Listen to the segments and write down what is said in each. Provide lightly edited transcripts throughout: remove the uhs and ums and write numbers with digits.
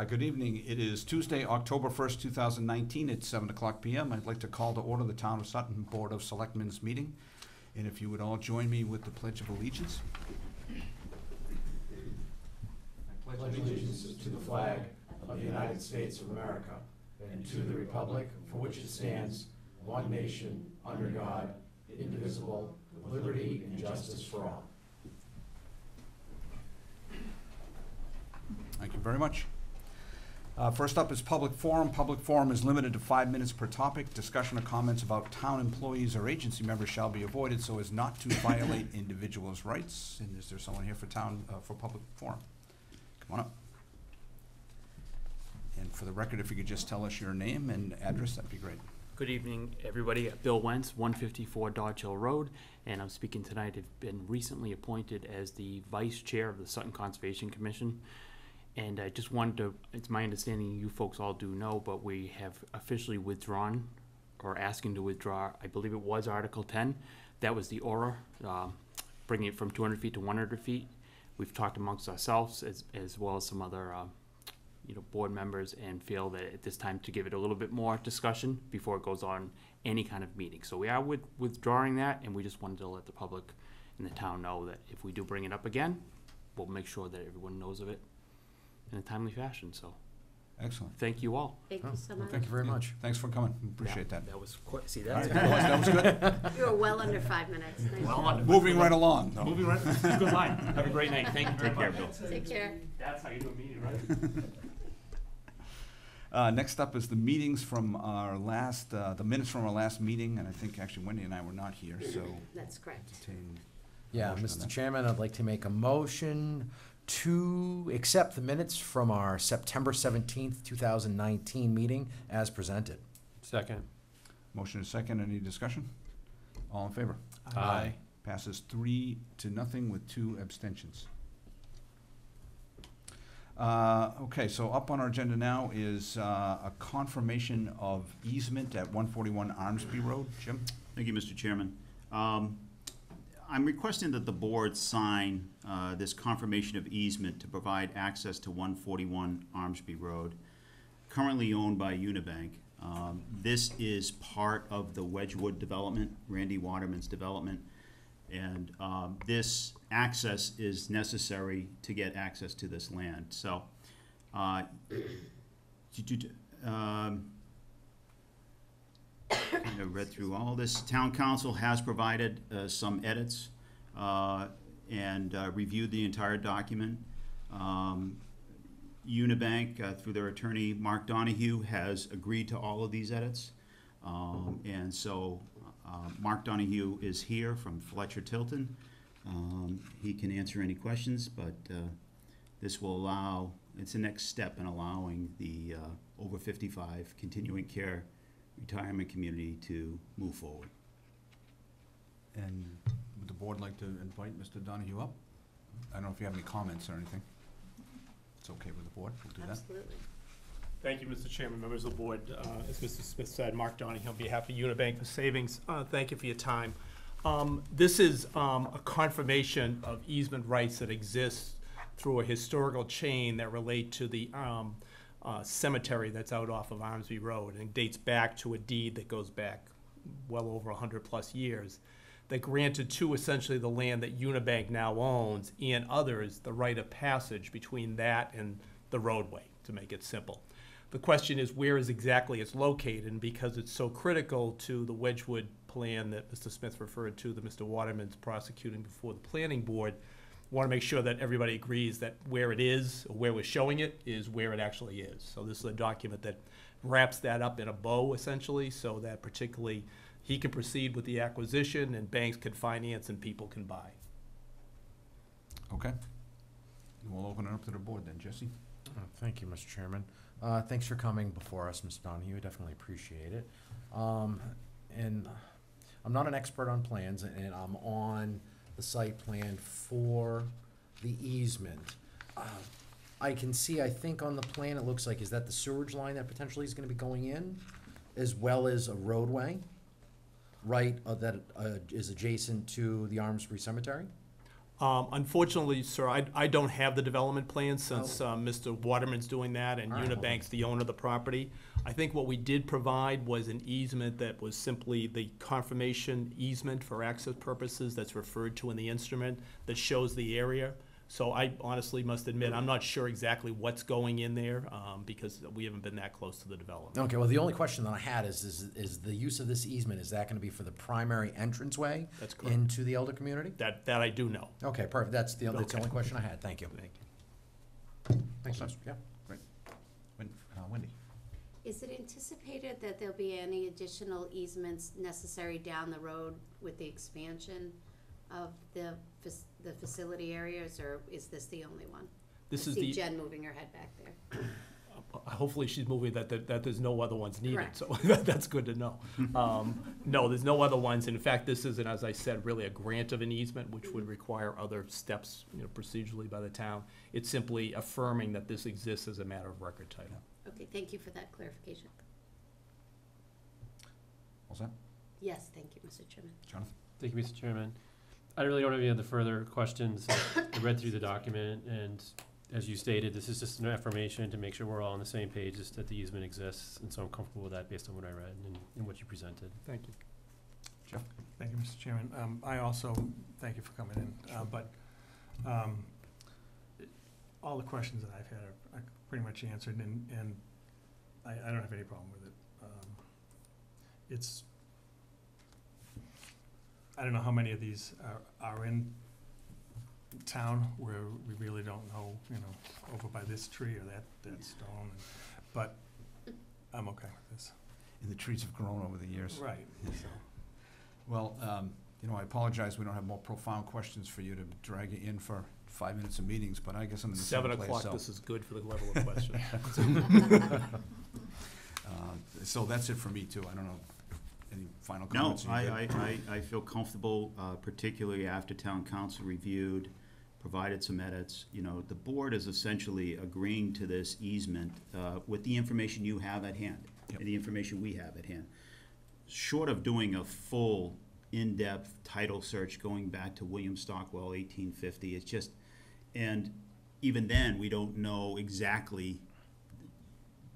Good evening. It is Tuesday, October 1st, 2019. It's 7 o'clock p.m. I'd like to call to order the Town of Sutton Board of Selectmen's meeting. And if you would all join me with the Pledge of Allegiance. I pledge allegiance to the flag of the United States of America and to the republic for which it stands, one nation, under God, indivisible, with liberty and justice for all. Thank you very much. First up is public forum. Public forum is limited to 5 minutes per topic. Discussion or comments about town employees or agency members shall be avoided so as not to violate individuals' rights. And is there someone here for for public forum? Come on up. And for the record, if you could just tell us your name and address, that'd be great. Good evening, everybody. Bill Wentz, 154 Dodge Hill Road, and I'm speaking tonight. I've been recently appointed as the Vice Chair of the Sutton Conservation Commission. And I just wanted to, it's my understanding you folks all do know, but we have officially withdrawn or asking to withdraw, I believe it was Article 10. That was the aura, bringing it from 200 feet to 100 feet. We've talked amongst ourselves as well as some other board members, and feel that at this time to give it a little bit more discussion before it goes on any kind of meeting. So we are withdrawing that, and we just wanted to let the public and the town know that if we do bring it up again, we'll make sure that everyone knows of it in a timely fashion. So excellent. Thank you all. Thank you so much. Thank you very much. Thanks for coming. Appreciate that. That was quite, see, that's That was good. You were well under 5 minutes. Nice job. Moving right along. though. moving right. Good line. Have a great night. Thank you very much. Bill. Take care. That's how you do a meeting, right? Next up is the meetings from our last, the minutes from our last meeting, and I think actually Wendy and I were not here, so. That's correct. Yeah, Motion on Mr. that. Chairman, I'd like to make a motion to accept the minutes from our September 17th, 2019 meeting as presented. Second. Motion is second. Any discussion? All in favor? Aye. Passes 3-0 with 2 abstentions. Okay, so up on our agenda now is a confirmation of easement at 141 Armsby Road. Jim? Thank you, Mr. Chairman. I'm requesting that the board sign this confirmation of easement to provide access to 141 Armsby Road, currently owned by Unibank. This is part of the Wedgewood development, Randy Waterman's development, and this access is necessary to get access to this land. So, kind of read through all this. Town council has provided some edits and reviewed the entire document. Unibank, through their attorney, Mark Donahue, has agreed to all of these edits. And so Mark Donahue is here from Fletcher Tilton. He can answer any questions, but this will allow, it's the next step in allowing the over 55 continuing care retirement community to move forward. And would the board like to invite Mr. Donahue up? I don't know if you have any comments or anything. It's okay with the board. We'll do that. Absolutely. Thank you, Mr. Chairman, members of the board. As Mr. Smith said, Mark Donahue on behalf of Unibank for Savings. Thank you for your time. This is a confirmation of easement rights that exist through a historical chain that relate to the cemetery that's out off of Armsby Road, and dates back to a deed that goes back well over 100+ years that granted to essentially the land that Unibank now owns and others the right of passage between that and the roadway, to make it simple. The question is where is exactly it's located, and because it's so critical to the Wedgewood plan that Mr. Smith referred to, that Mr. Waterman's prosecuting before the planning board, want to make sure that everybody agrees that where it is, or where we're showing it, is where it actually is. So this is a document that wraps that up in a bow, essentially, so that particularly he can proceed with the acquisition and banks can finance and people can buy. Okay. We'll open it up to the board then. Jesse? Thank you, Mr. Chairman. Thanks for coming before us, Mr. Donahue. Definitely appreciate it. And I'm not an expert on plans, and I'm on the site plan for the easement. I can see, I think on the plan, it looks like, is that the sewage line that potentially is gonna be going in, as well as a roadway, right, that is adjacent to the Armsbury Cemetery? Unfortunately, sir, I don't have the development plan since Mr. Waterman's doing that and All right, Unibank's the owner of the property. I think what we did provide was an easement that was simply the confirmation easement for access purposes that's referred to in the instrument that shows the area. So I honestly must admit, I'm not sure exactly what's going in there because we haven't been that close to the development. Okay, well, the only question that I had is the use of this easement, is that gonna be for the primary entranceway? That's correct. Into the elder community? That I do know. Okay, perfect, that's the Okay. only question I had, thank you. Thank you. Thanks, All set. yeah. Great. Wendy? Is it anticipated that there'll be any additional easements necessary down the road with the expansion of the facility areas, or is this the only one? This I is see the, Jen moving her head back there. hopefully she's moving that there's no other ones needed, Correct. so that's good to know. No, there's no other ones. In fact, this isn't, as I said, really a grant of an easement, which would require other steps, procedurally by the town. It's simply affirming that this exists as a matter of record title. Okay, thank you for that clarification. All set? Yes, thank you, Mr. Chairman. Jonathan? Thank you, Mr. Chairman. I really don't have any other further questions. I read through the document, and as you stated, this is just an affirmation to make sure we're all on the same page, just that the easement exists, and so I'm comfortable with that based on what I read and what you presented. Thank you. Jeff? Thank you, Mr. Chairman. I also thank you for coming in, but all the questions that I've had are pretty much answered, and I don't have any problem with it. It's, I don't know how many of these are in town where we really don't know, over by this tree or that stone, but I'm okay with this. And the trees have grown over the years. Right, so. Well, I apologize, we don't have more profound questions for you to drag you in for 5 minutes of meetings, but I guess I'm in the same 7 place, o'clock, so. this is good for the level of question. So that's it for me too. I don't know, any final No, comments? I feel comfortable, particularly after town council reviewed, provided some edits. The board is essentially agreeing to this easement with the information you have at hand, Yep. and the information we have at hand. Short of doing a full, in-depth title search going back to William Stockwell, 1850, it's just, and even then, we don't know exactly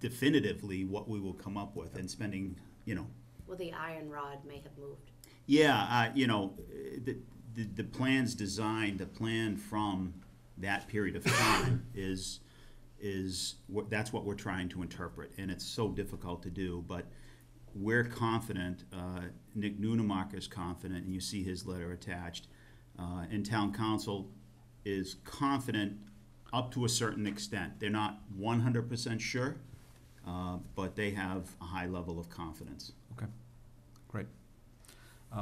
definitively what we will come up with, and spending, Well, the iron rod may have moved. yeah, the plan's designed, the plan from that period of time is that's what we're trying to interpret, and it's so difficult to do, but we're confident, Nick Nunemacher is confident, and you see his letter attached, and town council is confident up to a certain extent. They're not 100% sure, but they have a high level of confidence. Okay, great.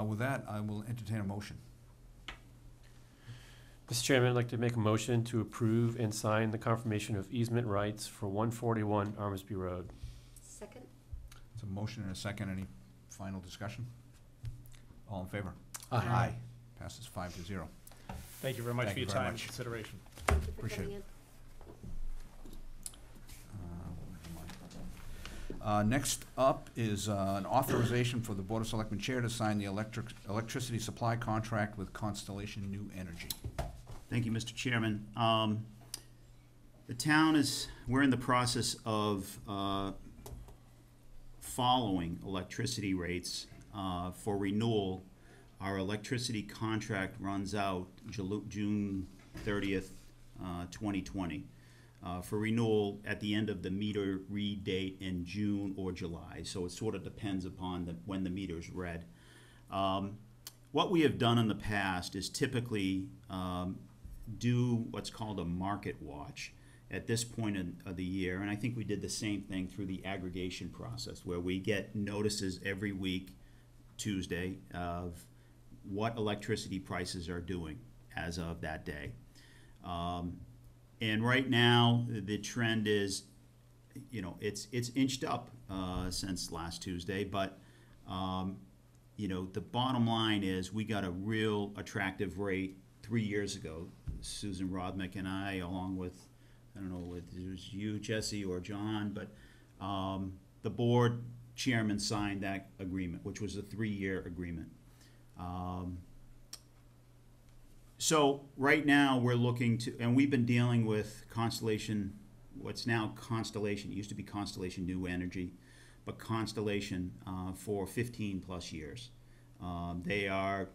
With that, I will entertain a motion. Mr. Chairman, I'd like to make a motion to approve and sign the confirmation of easement rights for 141 Armsby Road. Second? It's a motion and a second. Any final discussion? All in favor? Aye. Passes 5-0. Thank you very much Thank for you your very time and much. consideration. Thank you for Appreciate coming it. in. Next up is an authorization for the Board of Selectmen Chair to sign the electricity supply contract with Constellation New Energy. Thank you, Mr. Chairman. The town we're in the process of following electricity rates for renewal. Our electricity contract runs out June 30th, 2020. For renewal at the end of the meter read date in June or July, so it sort of depends upon when the meter's read. What we have done in the past is typically do what's called a market watch at this point of the year, and I think we did the same thing through the aggregation process, where we get notices every week, Tuesday, of what electricity prices are doing as of that day. And right now, the trend is, it's inched up since last Tuesday, but the bottom line is we got a real attractive rate 3 years ago. Susan Rodmick and I, along with, I don't know if it was you, Jesse, or John, but the board chairman signed that agreement, which was a 3-year agreement. So right now, we're looking to, and we've been dealing with Constellation, what's now Constellation, it used to be Constellation New Energy, but Constellation for 15-plus years. They are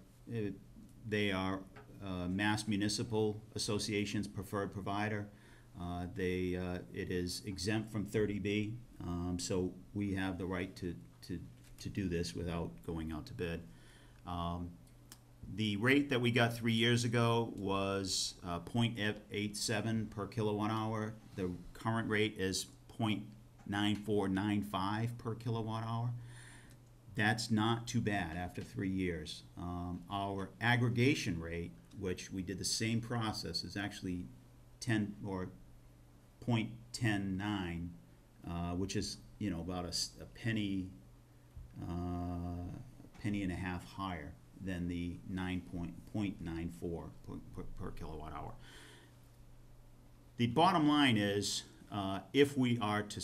Mass Municipal Association's preferred provider. It is exempt from 30B, so we have the right to do this without going out to bid. The rate that we got 3 years ago was 0.87 per kilowatt hour. The current rate is 0.9495 per kilowatt hour. That's not too bad after 3 years. Our aggregation rate, which we did the same process, is actually 10 or 0.109, which is about a penny and a half higher than the 9.94 per kilowatt hour. The bottom line is, if we are to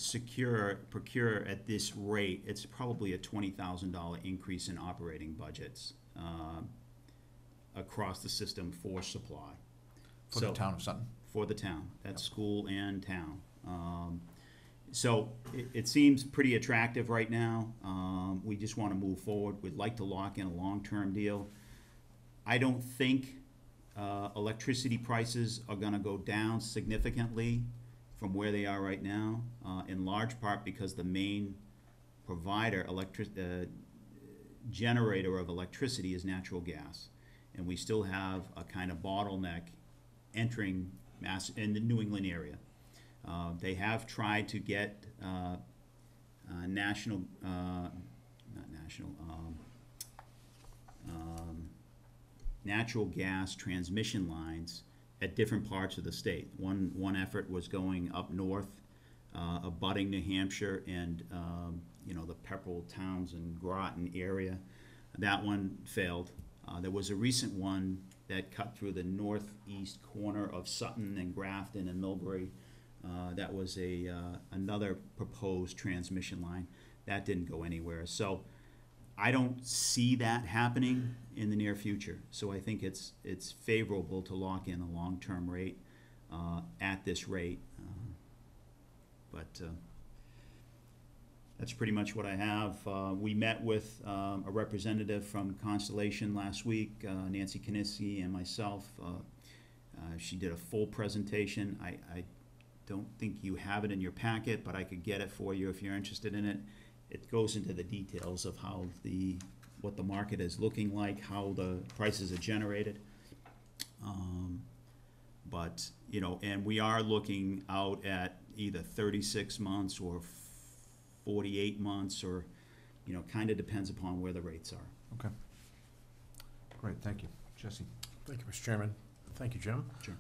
procure at this rate, it's probably a $20,000 increase in operating budgets across the system for supply. For the town of Sutton. For the town, that's school and town. So it seems pretty attractive right now. We just want to move forward. We'd like to lock in a long-term deal. I don't think electricity prices are going to go down significantly from where they are right now, in large part because the main provider, generator of electricity is natural gas. And we still have a kind of bottleneck entering in the New England area. They have tried to get natural gas transmission lines at different parts of the state. One effort was going up north, abutting New Hampshire and the Pepperell, Townsend, Groton area. That one failed. There was a recent one that cut through the northeast corner of Sutton and Grafton and Millbury. That was another proposed transmission line. That didn't go anywhere. So I don't see that happening in the near future. So I think it's favorable to lock in a long-term rate at this rate. But that's pretty much what I have. We met with a representative from Constellation last week, Nancy Kaniski and myself. She did a full presentation. I don't think you have it in your packet, but I could get it for you if you're interested in it. It goes into the details of how what the market is looking like, how the prices are generated. But and we are looking out at either 36 months or 48 months, or kind of depends upon where the rates are. Okay. Great, thank you. Jesse? Thank you, Mr. Chairman. Thank you, Jim. Sure.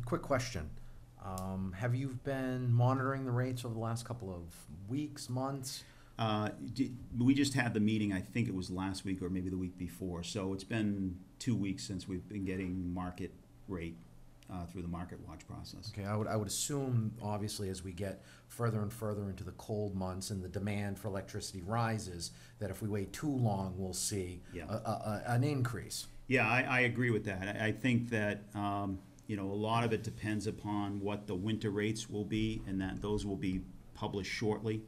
Quick question. Have you been monitoring the rates over the last couple of weeks, months? We just had the meeting, I think it was last week or maybe the week before, so it's been 2 weeks since we've been getting market rate through the market watch process. Okay, I would assume, obviously, as we get further and further into the cold months and the demand for electricity rises, that if we wait too long, we'll see an increase. Yeah, I agree with that. I think that a lot of it depends upon what the winter rates will be, and that those will be published shortly.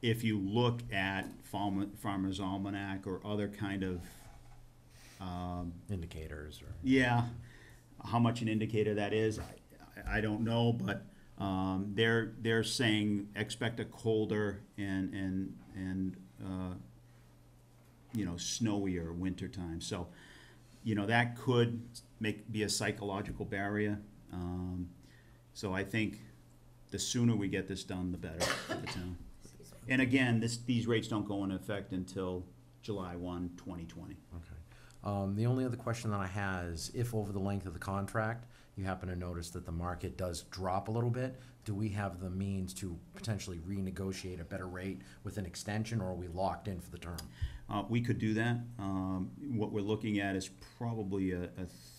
If you look at Farmer's Almanac or other kind of indicators, or how much an indicator that is, I don't know, but they're saying expect a colder and snowier winter time. So that could be a psychological barrier. So I think the sooner we get this done, the better for the town. And again, these rates don't go into effect until July 1, 2020. Okay. The only other question that I have is, if over the length of the contract you happen to notice that the market does drop a little bit, do we have the means to potentially renegotiate a better rate with an extension, or are we locked in for the term? We could do that. What we're looking at is probably a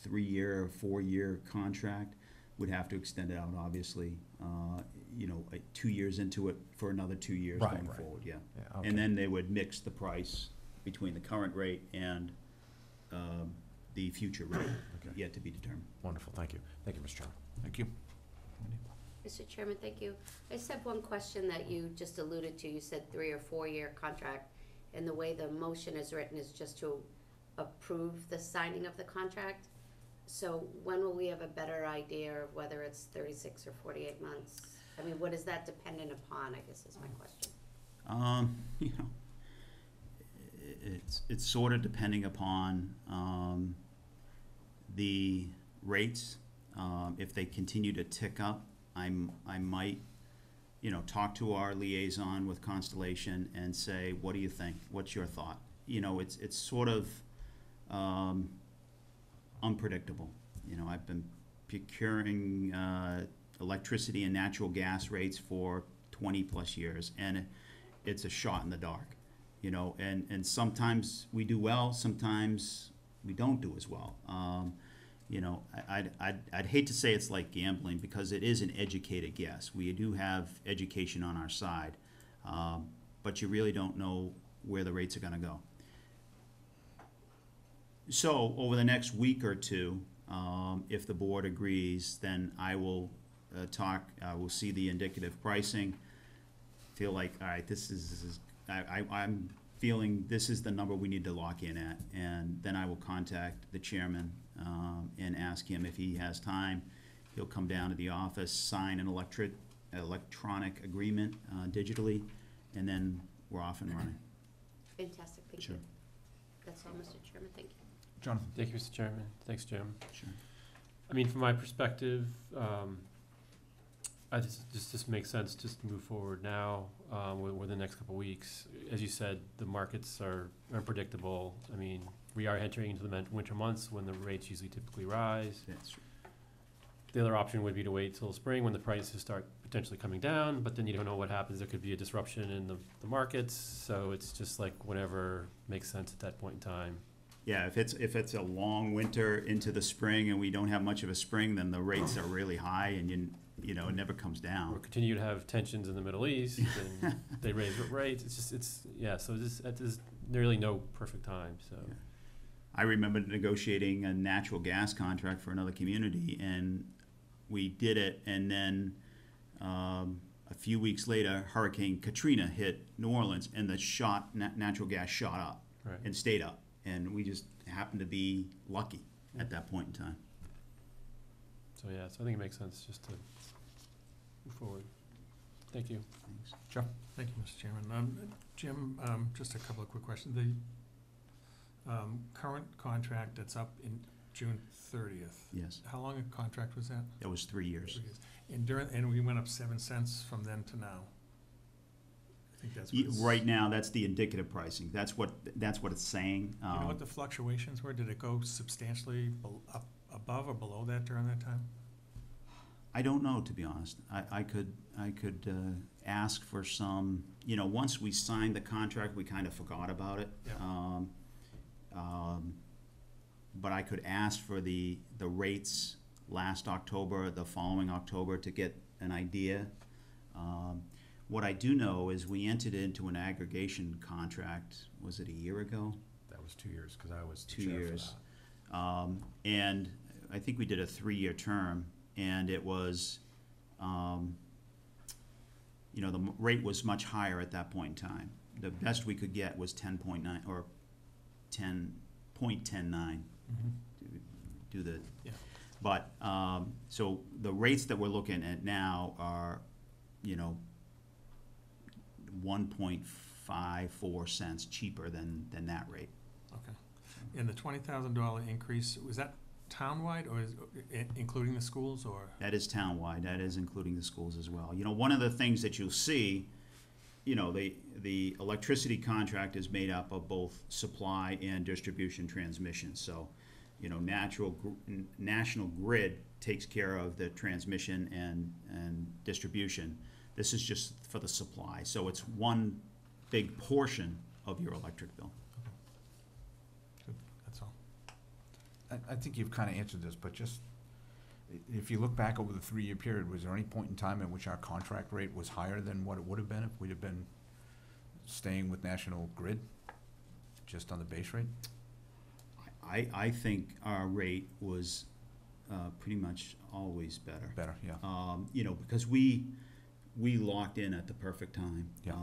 3-year or 4-year contract. We'd have to extend it out, obviously, 2 years into it for another 2 years going forward, Yeah, okay. And then they would mix the price between the current rate and the future rate, yet to be determined. Wonderful, thank you. Thank you, Mr. Chairman. Thank you. Mr. Chairman, thank you. I just have one question that you just alluded to. You said 3 or 4 year contract, and the way the motion is written is just to approve the signing of the contract. So when will we have a better idea of whether it's 36 or 48 months? I mean, what is that dependent upon, I guess is my question. You know, it's sort of depending upon the rates. If they continue to tick up, I might, you know, talk to our liaison with Constellation and say, what do you think? What's your thought? You know, it's sort of unpredictable. You know, I've been procuring electricity and natural gas rates for 20 plus years, and it's a shot in the dark. You know, and sometimes we do well, sometimes we don't do as well. You know, I'd hate to say it's like gambling, because it is an educated guess. We do have education on our side, but you really don't know where the rates are going to go. So over the next week or two, if the board agrees, then I will we'll see the indicative pricing, feel like, all right, this is I'm feeling this is the number we need to lock in at, and then I will contact the chairman and ask him if he has time. He'll come down to the office, sign an electronic agreement digitally, and then we're off and running. Fantastic, thank Sure. you. That's all, Mr. Chairman, thank you. Jonathan? Thank you, Mr. Chairman. Thanks, Jim. Sure. I mean, from my perspective, I just makes sense just to move forward now with the next couple of weeks. As you said, the markets are unpredictable. I mean, we are entering into the winter months when the rates usually typically rise. That's true. The other option would be to wait till spring when the prices start potentially coming down, but then you don't know what happens. There could be a disruption in the markets, so it's just like whatever makes sense at that point in time. Yeah, if it's a long winter into the spring and we don't have much of a spring, then the rates are really high, and you know, it never comes Or down. continue to have tensions in the Middle East, and they raise rates. So there's really no perfect time. So Yeah. I remember negotiating a natural gas contract for another community, and we did it, and then a few weeks later, Hurricane Katrina hit New Orleans, and the natural gas shot up right. and stayed up, and we just happened to be lucky at that point in time. So I think it makes sense just to move forward. Thank you. Thanks. Jeff? Thank you, Mr. Chairman. Jim, just a couple of quick questions. The current contract that's up in June 30th. Yes, How long a contract was that? that was 3 years. 3 years. And we went up 7 cents from then to now. I think that's what it's. Right now, that's the indicative pricing. That's what it's saying. Do you know what the fluctuations were? Did it go substantially up above or below that during that time? I don't know, to be honest. I could ask for some. You know, once we signed the contract, we kind of forgot about it. Yeah. But I could ask for the rates last October, the following October, to get an idea. What I do know is we entered into an aggregation contract. Was it a year ago? That was 2 years, because I was the 2 chair for years. that. And I think we did a 3-year term, and it was, you know, the rate was much higher at that point in time. The best we could get was 10.9 or 10.109. Do the, Yeah. but so the rates that we're looking at now are, you know, 1.54 cents cheaper than that rate. Okay. And the $20,000 increase, was that townwide or including the schools, or? That is townwide, that is including the schools as well. You know, one of the things that you'll see, you know, the electricity contract is made up of both supply and distribution transmission. So, you know, National Grid takes care of the transmission and distribution. This is just for the supply. So it's one big portion of your electric bill. Good, that's all. I think you've kind of answered this, but just, if you look back over the 3-year period, was there any point in time at which our contract rate was higher than what it would have been if we'd have been staying with National Grid, just on the base rate? I think our rate was pretty much always better. Better, yeah. You know, because we locked in at the perfect time. Yeah.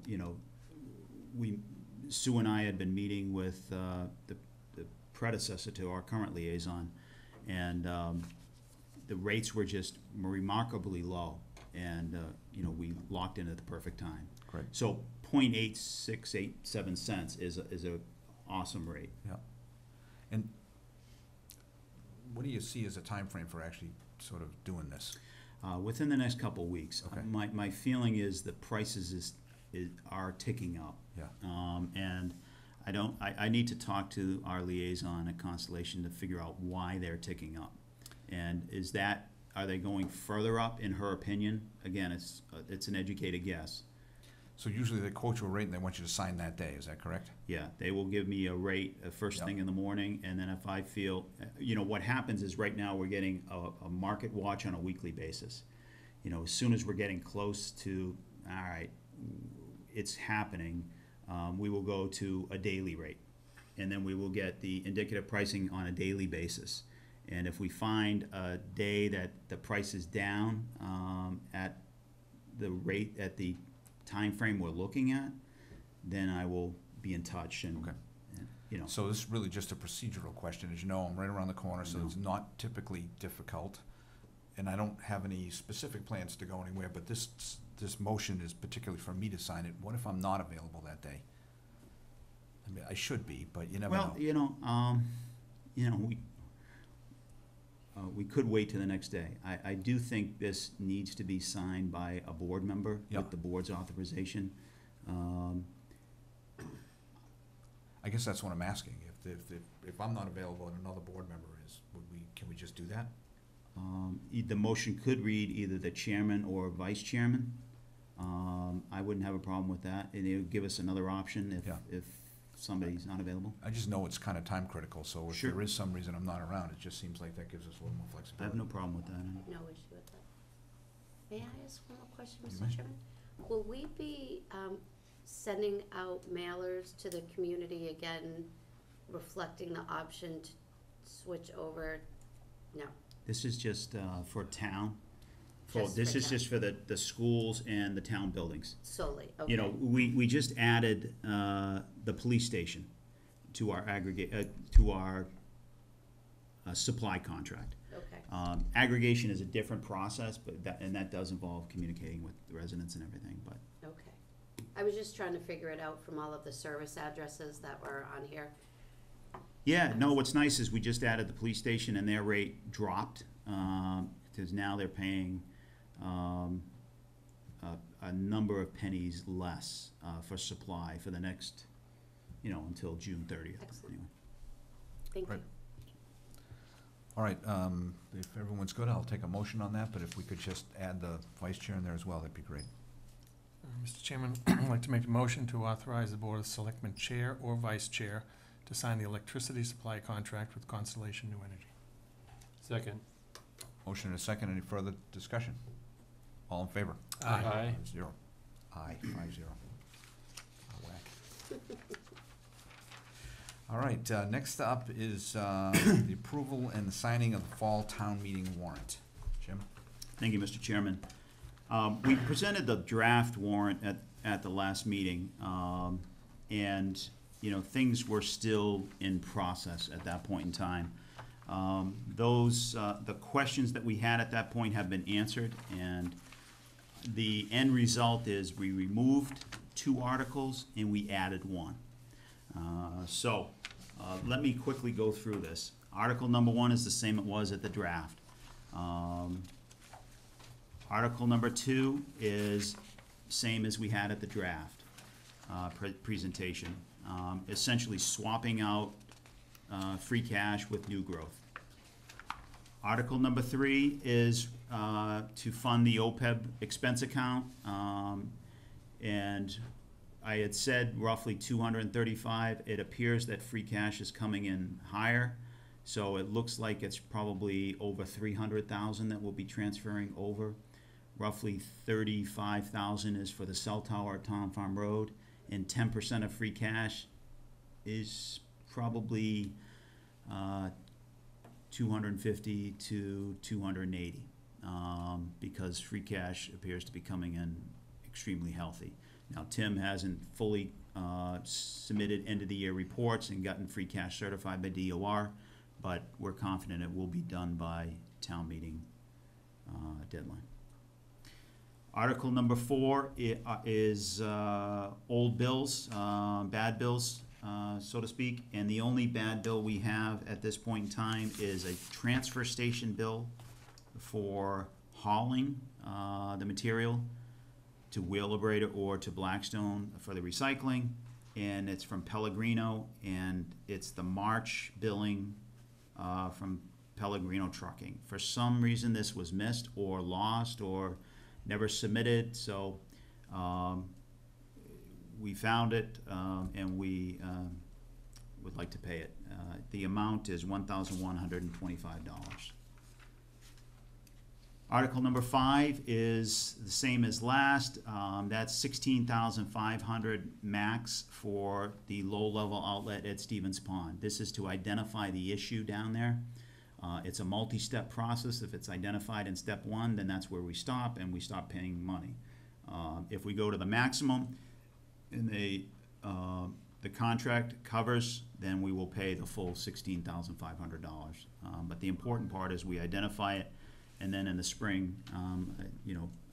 You know, Sue and I had been meeting with the predecessor to our current liaison, and the rates were just remarkably low, and you know, we locked in at the perfect time. Great. So 0.8687 cents is a awesome rate. Yeah. And what do you see as a time frame for actually sort of doing this? Within the next couple weeks. Okay. My feeling is the prices are ticking up. Yeah. And I need to talk to our liaison at Constellation to figure out why they're ticking up. And are they going further up in her opinion? Again, it's an educated guess. So usually they quote you a rate and they want you to sign that day, is that correct? Yeah, they will give me a rate first Yep. thing in the morning, and then if I feel, you know, what happens is right now we're getting a market watch on a weekly basis. You know, as soon as we're getting close to, all right, it's happening, we will go to a daily rate. And then we will get the indicative pricing on a daily basis. And if we find a day that the price is down at the rate, at the time frame we're looking at, then I will be in touch and, Okay. you know. So this is really just a procedural question. As you know, I'm right around the corner, so I know. it's not typically difficult. And I don't have any specific plans to go anywhere, but this motion is particularly for me to sign it. What if I'm not available that day? I mean, I should be, but you never know. Well, we could wait till the next day. I do think this needs to be signed by a board member Yep. with the board's authorization. I guess that's what I'm asking. If I'm not available and another board member is, can we just do that? The motion could read either the chairman or vice chairman. I wouldn't have a problem with that, and it would give us another option Yeah. if somebody's not available. I just know it's kind of time critical, so if Sure. there is some reason I'm not around, it just seems like that gives us a little more I have flexibility. no problem with that. No issue with that. May I ask one more question, You Mr. may. Chairman? Will we be sending out mailers to the community again, reflecting the option to switch over? No. This is just for town. Just This for is town. just for the schools and the town buildings. Solely, okay. You know, we just added the police station to our supply contract. Okay, Aggregation is a different process, but that does involve communicating with the residents and everything, but. okay. I was just trying to figure it out from all of the service addresses that were on here. Yeah, no, what's nice is we just added the police station and their rate dropped, because now they're paying a number of pennies less for supply for the next, until June 30th. Excellent. Anyway. Thank you. Right. All right, if everyone's good, I'll take a motion on that, but if we could just add the vice chair in there as well, that'd be great. Mr. Chairman, I'd like to make a motion to authorize the Board of Selectmen Chair or Vice Chair to sign the electricity supply contract with Constellation New Energy. Second. Motion and a second, any further discussion? All in favor? Aye. 5-0. Aye, 5-0. Whack. All right, next up is the approval and the signing of the fall town meeting warrant. Jim? Thank you, Mr. Chairman. We presented the draft warrant at the last meeting, and, things were still in process at that point in time. The questions that we had at that point have been answered, and the end result is we removed 2 articles and we added 1. Let me quickly go through this. Article number 1 is the same it was at the draft. Article number 2 is same as we had at the draft presentation. Essentially swapping out free cash with new growth. Article number 3 is to fund the OPEB expense account. And I had said roughly 235. It appears that free cash is coming in higher. So it looks like it's probably over 300,000 that we'll be transferring over. Roughly 35,000 is for the cell tower at Tom Farm Road, and 10% of free cash is probably 250 to 280, because free cash appears to be coming in extremely healthy. Now, Tim hasn't fully submitted end-of-the-year reports and gotten free cash certified by DOR, but we're confident it will be done by town meeting deadline. Article number 4 is old bills, bad bills, so to speak, and the only bad bill we have at this point in time is a transfer station bill for hauling the material to Wheelabrator or to Blackstone for the recycling, and it's from Pellegrino, and it's the March billing from Pellegrino Trucking. For some reason, this was missed or lost or never submitted, so we found it, and we would like to pay it. The amount is $1,125. Article number 5 is the same as last. That's $16,500 max for the low-level outlet at Stevens Pond. This is to identify the issue down there. It's a multi-step process. If it's identified in step 1, then that's where we stop, and we stop paying money. If we go to the maximum and the contract covers, then we will pay the full $16,500. But the important part is we identify it, and then in the spring,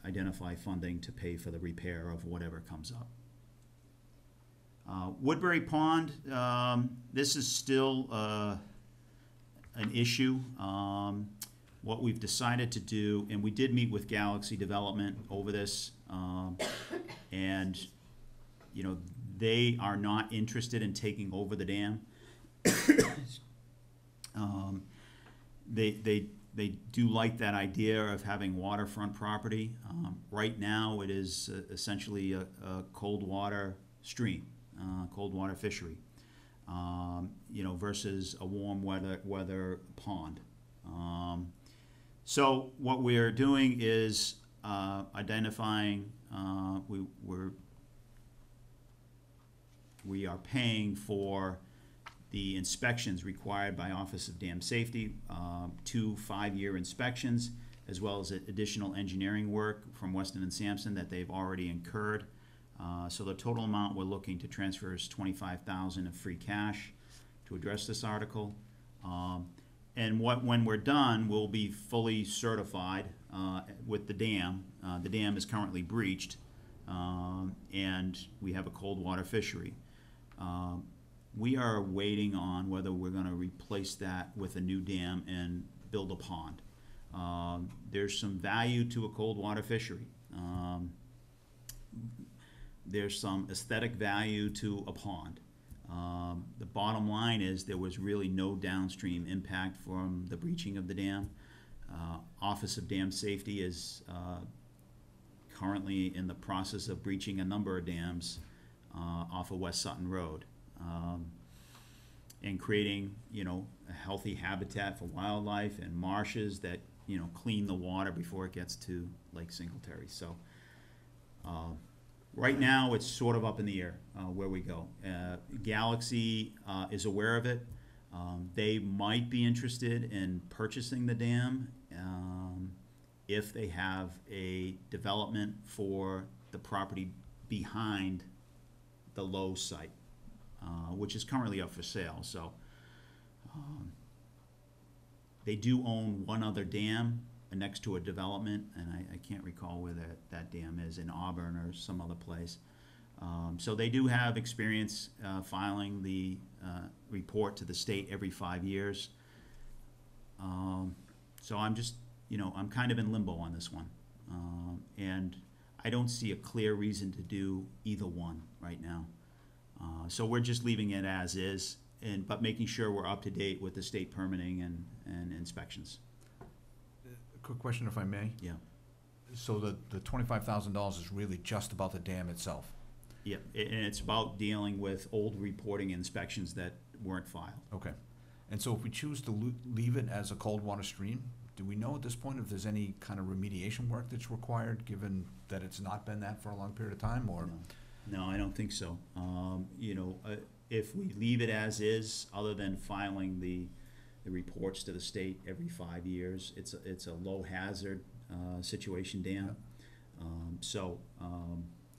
identify funding to pay for the repair of whatever comes up. Woodbury Pond, this is still an issue. What we've decided to do, and we did meet with Galaxy Development over this, and they are not interested in taking over the dam. They do like that idea of having waterfront property. Right now, it is essentially a cold water stream, cold water fishery, versus a warm weather pond. So what we're doing is identifying. We are paying for the inspections required by Office of Dam Safety, 2 5-year inspections, as well as additional engineering work from Weston and Sampson that they've already incurred. So the total amount we're looking to transfer is $25,000 of free cash to address this article. And when we're done, we'll be fully certified with the dam. The dam is currently breached, and we have a cold water fishery. We are waiting on whether we're going to replace that with a new dam and build a pond. There's some value to a cold water fishery. There's some aesthetic value to a pond. The bottom line is there was really no downstream impact from the breaching of the dam. Office of Dam Safety is currently in the process of breaching a number of dams off of West Sutton Road, and creating a healthy habitat for wildlife and marshes that clean the water before it gets to Lake Singletary. So right now it's sort of up in the air where we go. Galaxy is aware of it. They might be interested in purchasing the dam if they have a development for the property behind the Low site, which is currently up for sale. So they do own one other dam next to a development, and I can't recall where that dam is, in Auburn or some other place. So they do have experience filing the report to the state every 5 years. So I'm just, I'm kind of in limbo on this one. And I don't see a clear reason to do either one right now. So we're just leaving it as is, but making sure we're up to date with the state permitting and inspections. Quick question, if I may. Yeah. So the $25,000 is really just about the dam itself? Yeah, and it's about dealing with old reporting inspections that weren't filed. Okay. And so if we choose to leave it as a cold water stream, do we know at this point if there's any kind of remediation work that's required, given that it's not been that for a long period of time, or? No, I don't think so. If we leave it as is, other than filing the the reports to the state every 5 years. It's a low hazard situation dam.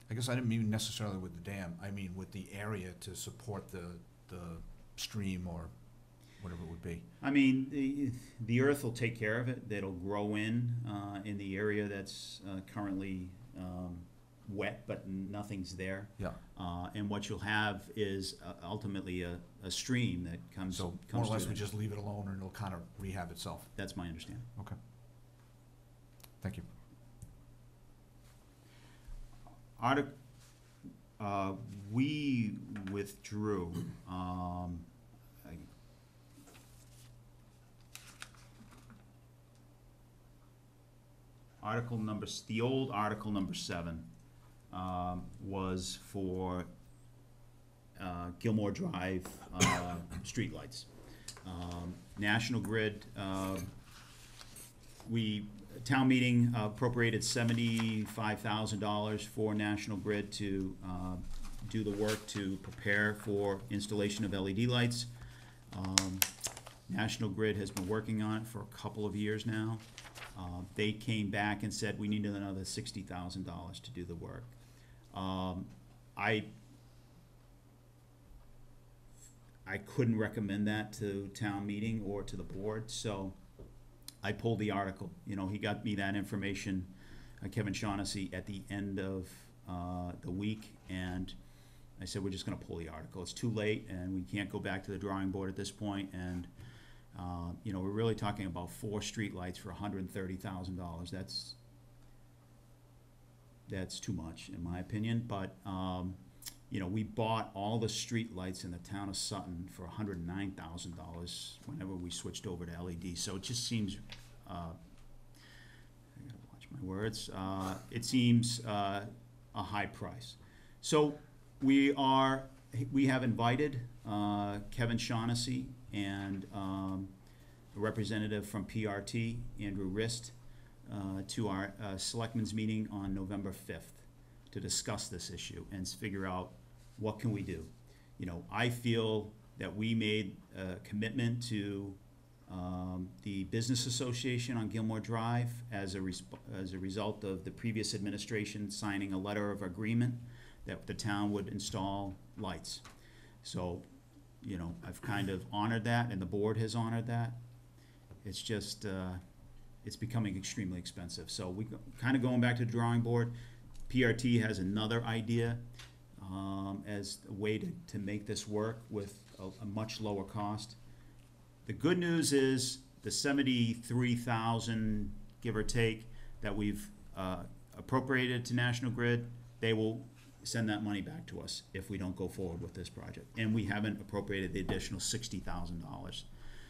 I guess I didn't mean necessarily with the dam, I mean with the area to support the stream or whatever it would be. I mean, the earth will take care of it. That'll grow in the area that's currently wet, but nothing's there. Yeah. And what you'll have is ultimately a stream that comes. So comes more or less through we there. just leave it alone and it'll kind of rehab itself. That's my understanding. Okay. Thank you. We withdrew. The old Article number 7 was for Gilmore Drive streetlights. National Grid, town meeting appropriated $75,000 for National Grid to do the work to prepare for installation of LED lights. National Grid has been working on it for a couple of years now. They came back and said we needed another $60,000 to do the work. I couldn't recommend that to town meeting or to the board, so I pulled the article. You know, he got me that information, Kevin Shaughnessy, at the end of the week, and I said, we're just gonna pull the article. It's too late, and we can't go back to the drawing board at this point, and you know, we're really talking about 4 streetlights for $130,000. That's too much, in my opinion, but you know, we bought all the streetlights in the town of Sutton for $109,000 whenever we switched over to LED. So it just seems, I gotta watch my words. It seems a high price. So we have invited Kevin Shaughnessy and a representative from PRT, Andrew Rist, to our Selectmen's meeting on November 5th to discuss this issue and figure out what can we do. You know, I feel that we made a commitment to the Business Association on Gilmore Drive as a result of the previous administration signing a letter of agreement that the town would install lights. So, you know, I've kind of honored that, and the board has honored that. It's just, it's becoming extremely expensive. So we kind of going back to the drawing board. PRT has another idea as a way to make this work with a much lower cost. The good news is the 73,000, give or take, that we've appropriated to National Grid, they will send that money back to us if we don't go forward with this project. And we haven't appropriated the additional $60,000.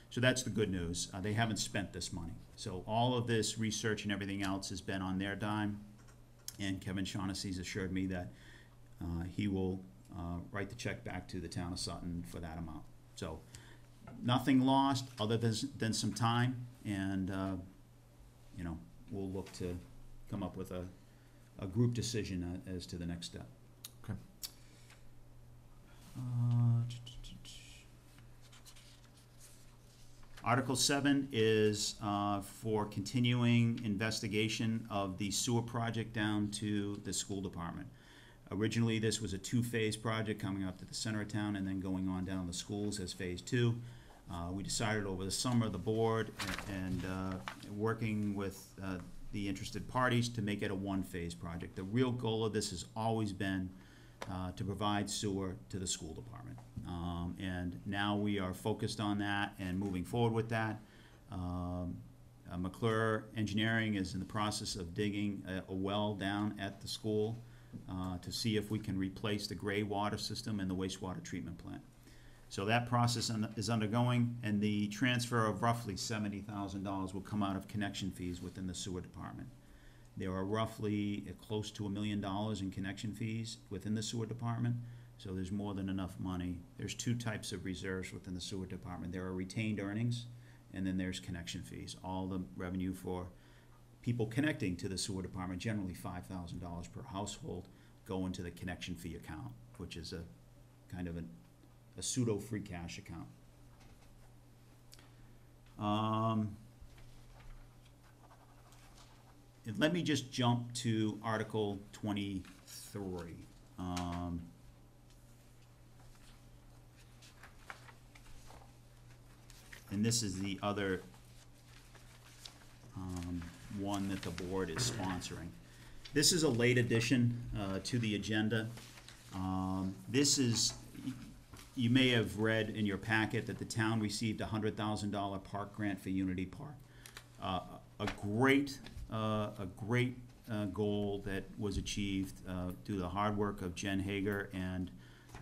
So that's the good news. They haven't spent this money. So all of this research and everything else has been on their dime. And Kevin Shaughnessy's assured me that he will write the check back to the town of Sutton for that amount. So nothing lost other than some time, and you know, we'll look to come up with a group decision as to the next step. Okay. Article 7 is for continuing investigation of the sewer project down to the school department. Originally, this was a 2-phase project coming up to the center of town and then going on down the schools as phase 2. We decided over the summer, the board and working with the interested parties to make it a 1-phase project. The real goal of this has always been to provide sewer to the school department. And now we are focused on that and moving forward with that. McClure Engineering is in the process of digging a well down at the school to see if we can replace the gray water system and the wastewater treatment plant. So that process is undergoing, and the transfer of roughly $70,000 will come out of connection fees within the sewer department. There are roughly close to $1 million in connection fees within the sewer department, so there's more than enough money. There's 2 types of reserves within the sewer department. There are retained earnings, and then there's connection fees. All the revenue for people connecting to the sewer department, generally $5,000 per household, go into the connection fee account, which is a kind of a pseudo free cash account. And let me just jump to Article 23. And this is the other one that the board is sponsoring. This is a late addition to the agenda. This is, you may have read in your packet that the town received a $100,000 park grant for Unity Park. A great goal that was achieved through the hard work of Jen Hager and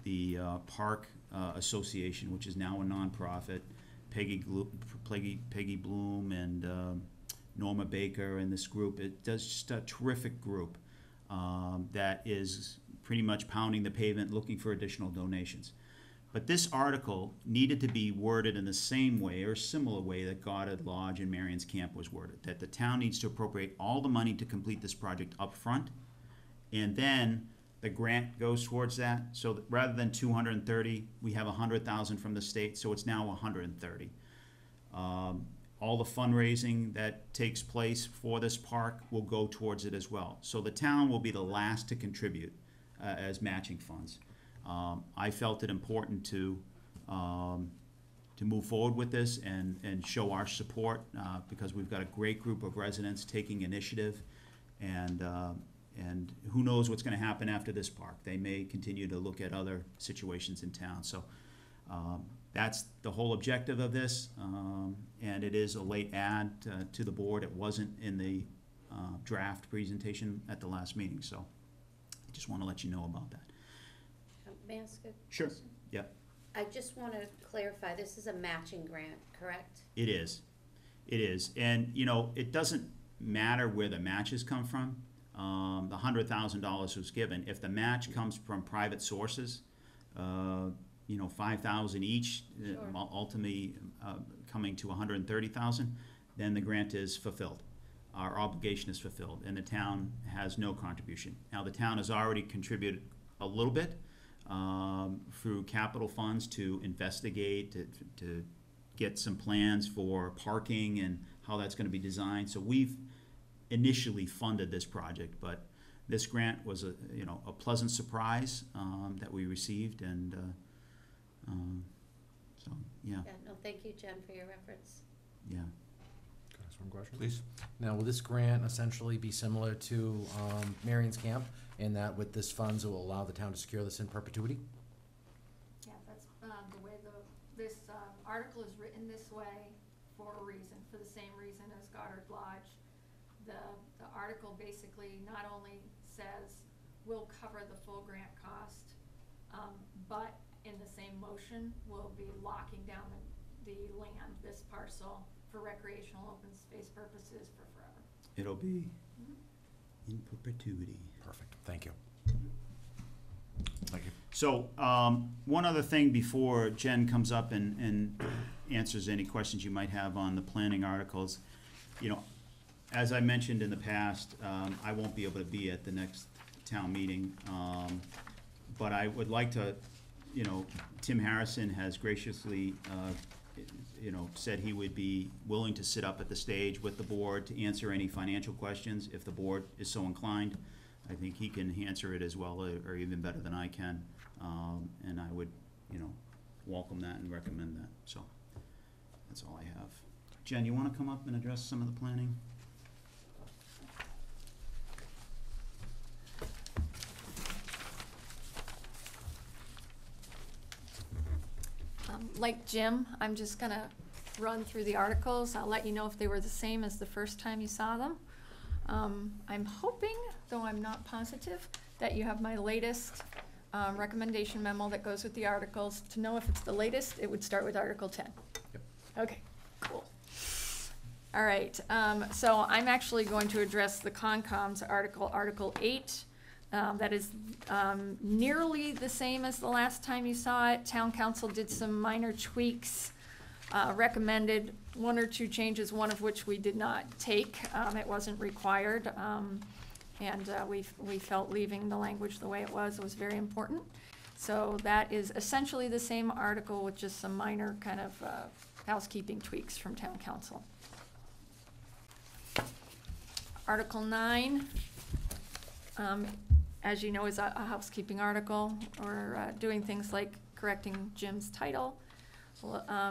the Park Association, which is now a nonprofit. Peggy Bloom and Norma Baker and this group. It does just a terrific group that is pretty much pounding the pavement looking for additional donations. But this article needed to be worded in the same way or similar way that Goddard Lodge and Marion's Camp was worded, that the town needs to appropriate all the money to complete this project up front, and then the grant goes towards that. So that rather than 230, we have 100,000 from the state, so it's now 130. All the fundraising that takes place for this park will go towards it as well. So the town will be the last to contribute as matching funds. I felt it important to move forward with this and show our support because we've got a great group of residents taking initiative, and who knows what's going to happen after this park. They may continue to look at other situations in town. So that's the whole objective of this, and it is a late add to the board. It wasn't in the draft presentation at the last meeting, so I just want to let you know about that. May I ask a Sure. question? Yep. I just want to clarify, this is a matching grant, correct? It is. It is. And, you know, it doesn't matter where the matches come from. The $100,000 was given. If the match comes from private sources, you know, 5,000 each, Sure. ultimately coming to 130,000, then the grant is fulfilled. Our obligation is fulfilled, and the town has no contribution. Now, the town has already contributed a little bit through capital funds to investigate, to get some plans for parking and how that's going to be designed. So we've initially funded this project, but this grant was a pleasant surprise that we received, and so yeah. Yeah, no, thank you, Jen, for your efforts. Yeah. Can I ask one question? Please. Now, will this grant essentially be similar to Marion's Camp, in that with this funds, it will allow the town to secure this in perpetuity? Yeah, that's the way this article is written this way for a reason, for the same reason as Goddard Lodge. The article basically not only says we'll cover the full grant cost, but in the same motion, we'll be locking down the land, this parcel, for recreational open space purposes for forever. It'll be in perpetuity. Perfect, thank you. Thank you. So, one other thing before Jen comes up and answers any questions you might have on the planning articles. You know, as I mentioned in the past, I won't be able to be at the next town meeting, but I would like to, you know, Tim Harrison has graciously, said he would be willing to sit up at the stage with the board to answer any financial questions if the board is so inclined. I think he can answer it as well or even better than I can, and I would, welcome that and recommend that. So that's all I have. Jen, you want to come up and address some of the planning? Like Jim, I'm just gonna run through the articles. I'll let you know if they were the same as the first time you saw them. I'm hoping, though I'm not positive, that you have my latest recommendation memo that goes with the articles. To know if it's the latest, it would start with Article 10. Yep. Okay, cool. All right, so I'm actually going to address the Concom's Article 8. That is nearly the same as the last time you saw it. Town council did some minor tweaks, recommended one or two changes, one of which we did not take. It wasn't required, and we felt leaving the language the way it was very important. So that is essentially the same article with just some minor kind of housekeeping tweaks from town council. Article 9, as you know, is a housekeeping article, or doing things like correcting Jim's title,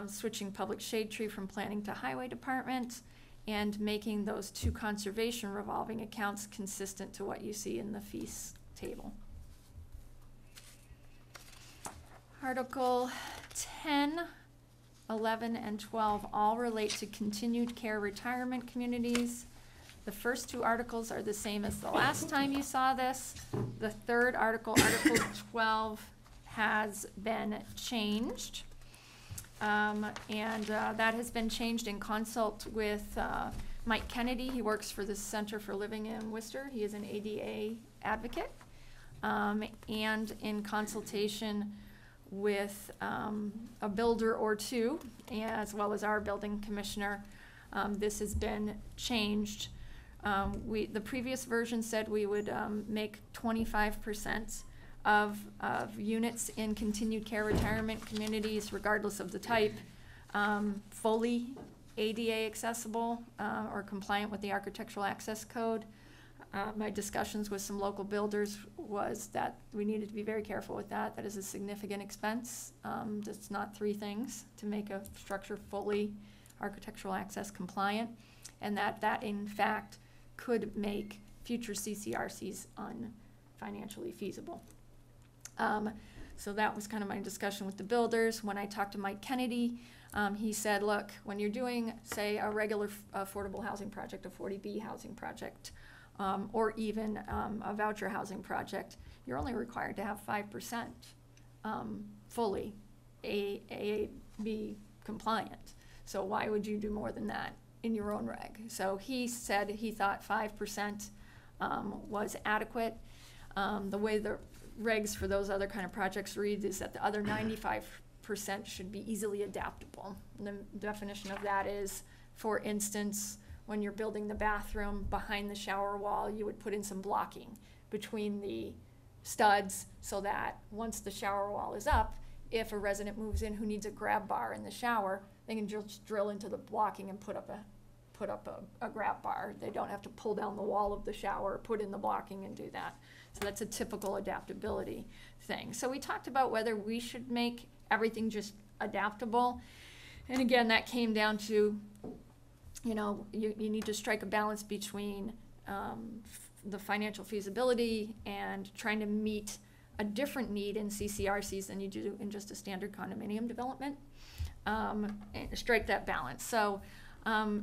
switching public shade tree from planning to highway department, and making those 2 conservation revolving accounts consistent to what you see in the fees table. Article 10, 11, and 12 all relate to continued care retirement communities. The first 2 articles are the same as the last time you saw this. The third article, Article 12, has been changed. That has been changed in consult with Mike Kennedy. He works for the Center for Living in Worcester. He is an ADA advocate. And in consultation with a builder or 2, as well as our building commissioner, this has been changed. The previous version said we would make 25% of units in continued care retirement communities, regardless of the type, fully ADA accessible or compliant with the Architectural Access Code. My discussions with some local builders was that we needed to be very careful with that. That is a significant expense. It's not 3 things to make a structure fully architectural access compliant, and that in fact could make future CCRCs unfinancially feasible. So that was kind of my discussion with the builders. When I talked to Mike Kennedy, he said, look, when you're doing, say, a regular affordable housing project, a 40B housing project, or even a voucher housing project, you're only required to have 5% fully AAB compliant. So why would you do more than that in your own reg? So he said he thought 5% was adequate. The way the regs for those other kind of projects read is that the other 95% should be easily adaptable. And the definition of that is, for instance, when you're building the bathroom behind the shower wall, you would put in some blocking between the studs so that once the shower wall is up, if a resident moves in who needs a grab bar in the shower, they can just drill into the blocking and put up a grab bar. They don't have to pull down the wall of the shower, put in the blocking, and do that. So that's a typical adaptability thing. So we talked about whether we should make everything just adaptable. And again, that came down to, you know, you need to strike a balance between the financial feasibility and trying to meet a different need in CCRCs than you do in just a standard condominium development. And strike that balance. So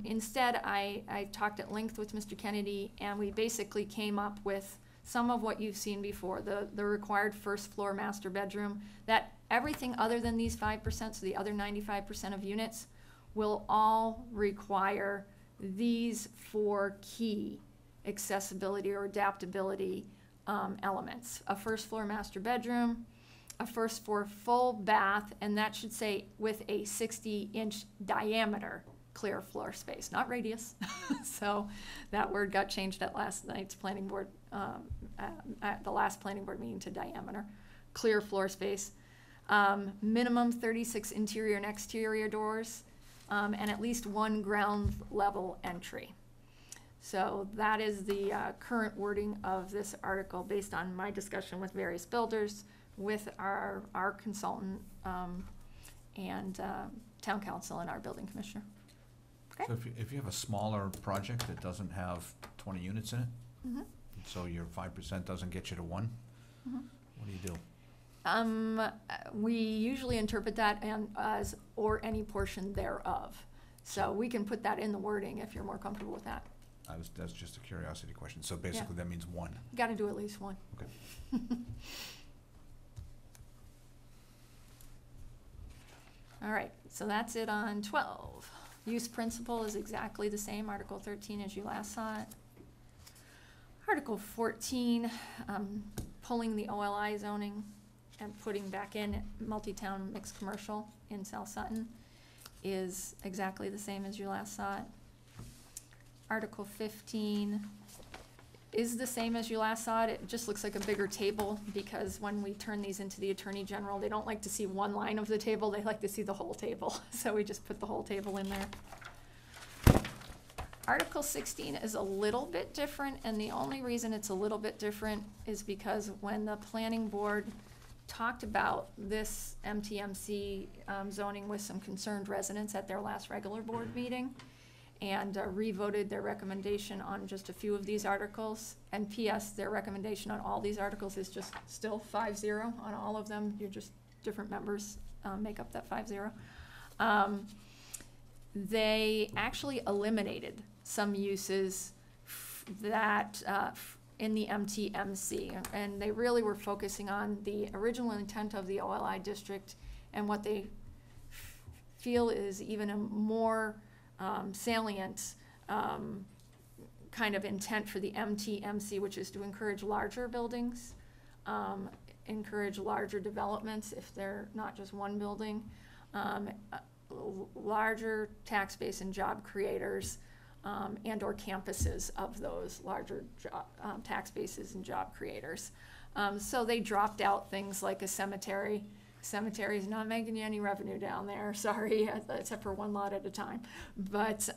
instead, I talked at length with Mr. Kennedy, and we basically came up with some of what you've seen before, the required first floor master bedroom, that everything other than these 5%, so the other 95% of units, will all require these 4 key accessibility or adaptability elements. A first floor master bedroom, a first floor full bath, and that should say with a 60-inch diameter clear floor space, not radius. So that word got changed at last night's planning board, at the last planning board meeting, to diameter. Clear floor space. Minimum 36 interior and exterior doors, and at least 1 ground level entry. So that is the current wording of this article based on my discussion with various builders, with our consultant, and town council and our building commissioner. Okay. So if you have a smaller project that doesn't have 20 units in it, Mm-hmm. so your 5% doesn't get you to 1, Mm-hmm. what do you do? We usually interpret that as or any portion thereof. So we can put that in the wording if you're more comfortable with that. That's just a curiosity question. So basically that means 1. You gotta do at least 1. Okay. All right, so that's it on 12. Use principle is exactly the same, Article 13 as you last saw it. Article 14, pulling the OLI zoning and putting back in multi-town mixed commercial in South Sutton is exactly the same as you last saw it. Article 15 is the same as you last saw it. It just looks like a bigger table, because when we turn these into the Attorney General, they don't like to see one line of the table, they like to see the whole table. So we just put the whole table in there. Article 16 is a little bit different, and the only reason it's a little bit different is because when the planning board talked about this MTMC zoning with some concerned residents at their last regular board meeting, and re-voted their recommendation on just a few of these articles. And P.S., their recommendation on all these articles is just still 5-0 on all of them. You're just different members make up that 5-0. They actually eliminated some uses that in the MTMC, and they really were focusing on the original intent of the OLI district and what they feel is even a more salient kind of intent for the MTMC, which is to encourage larger buildings, encourage larger developments if they're not just one building, larger tax base and job creators, and or campuses of those larger tax bases and job creators. So they dropped out things like a cemetery. Cemetery's not making you any revenue down there, sorry, except for one lot at a time. But,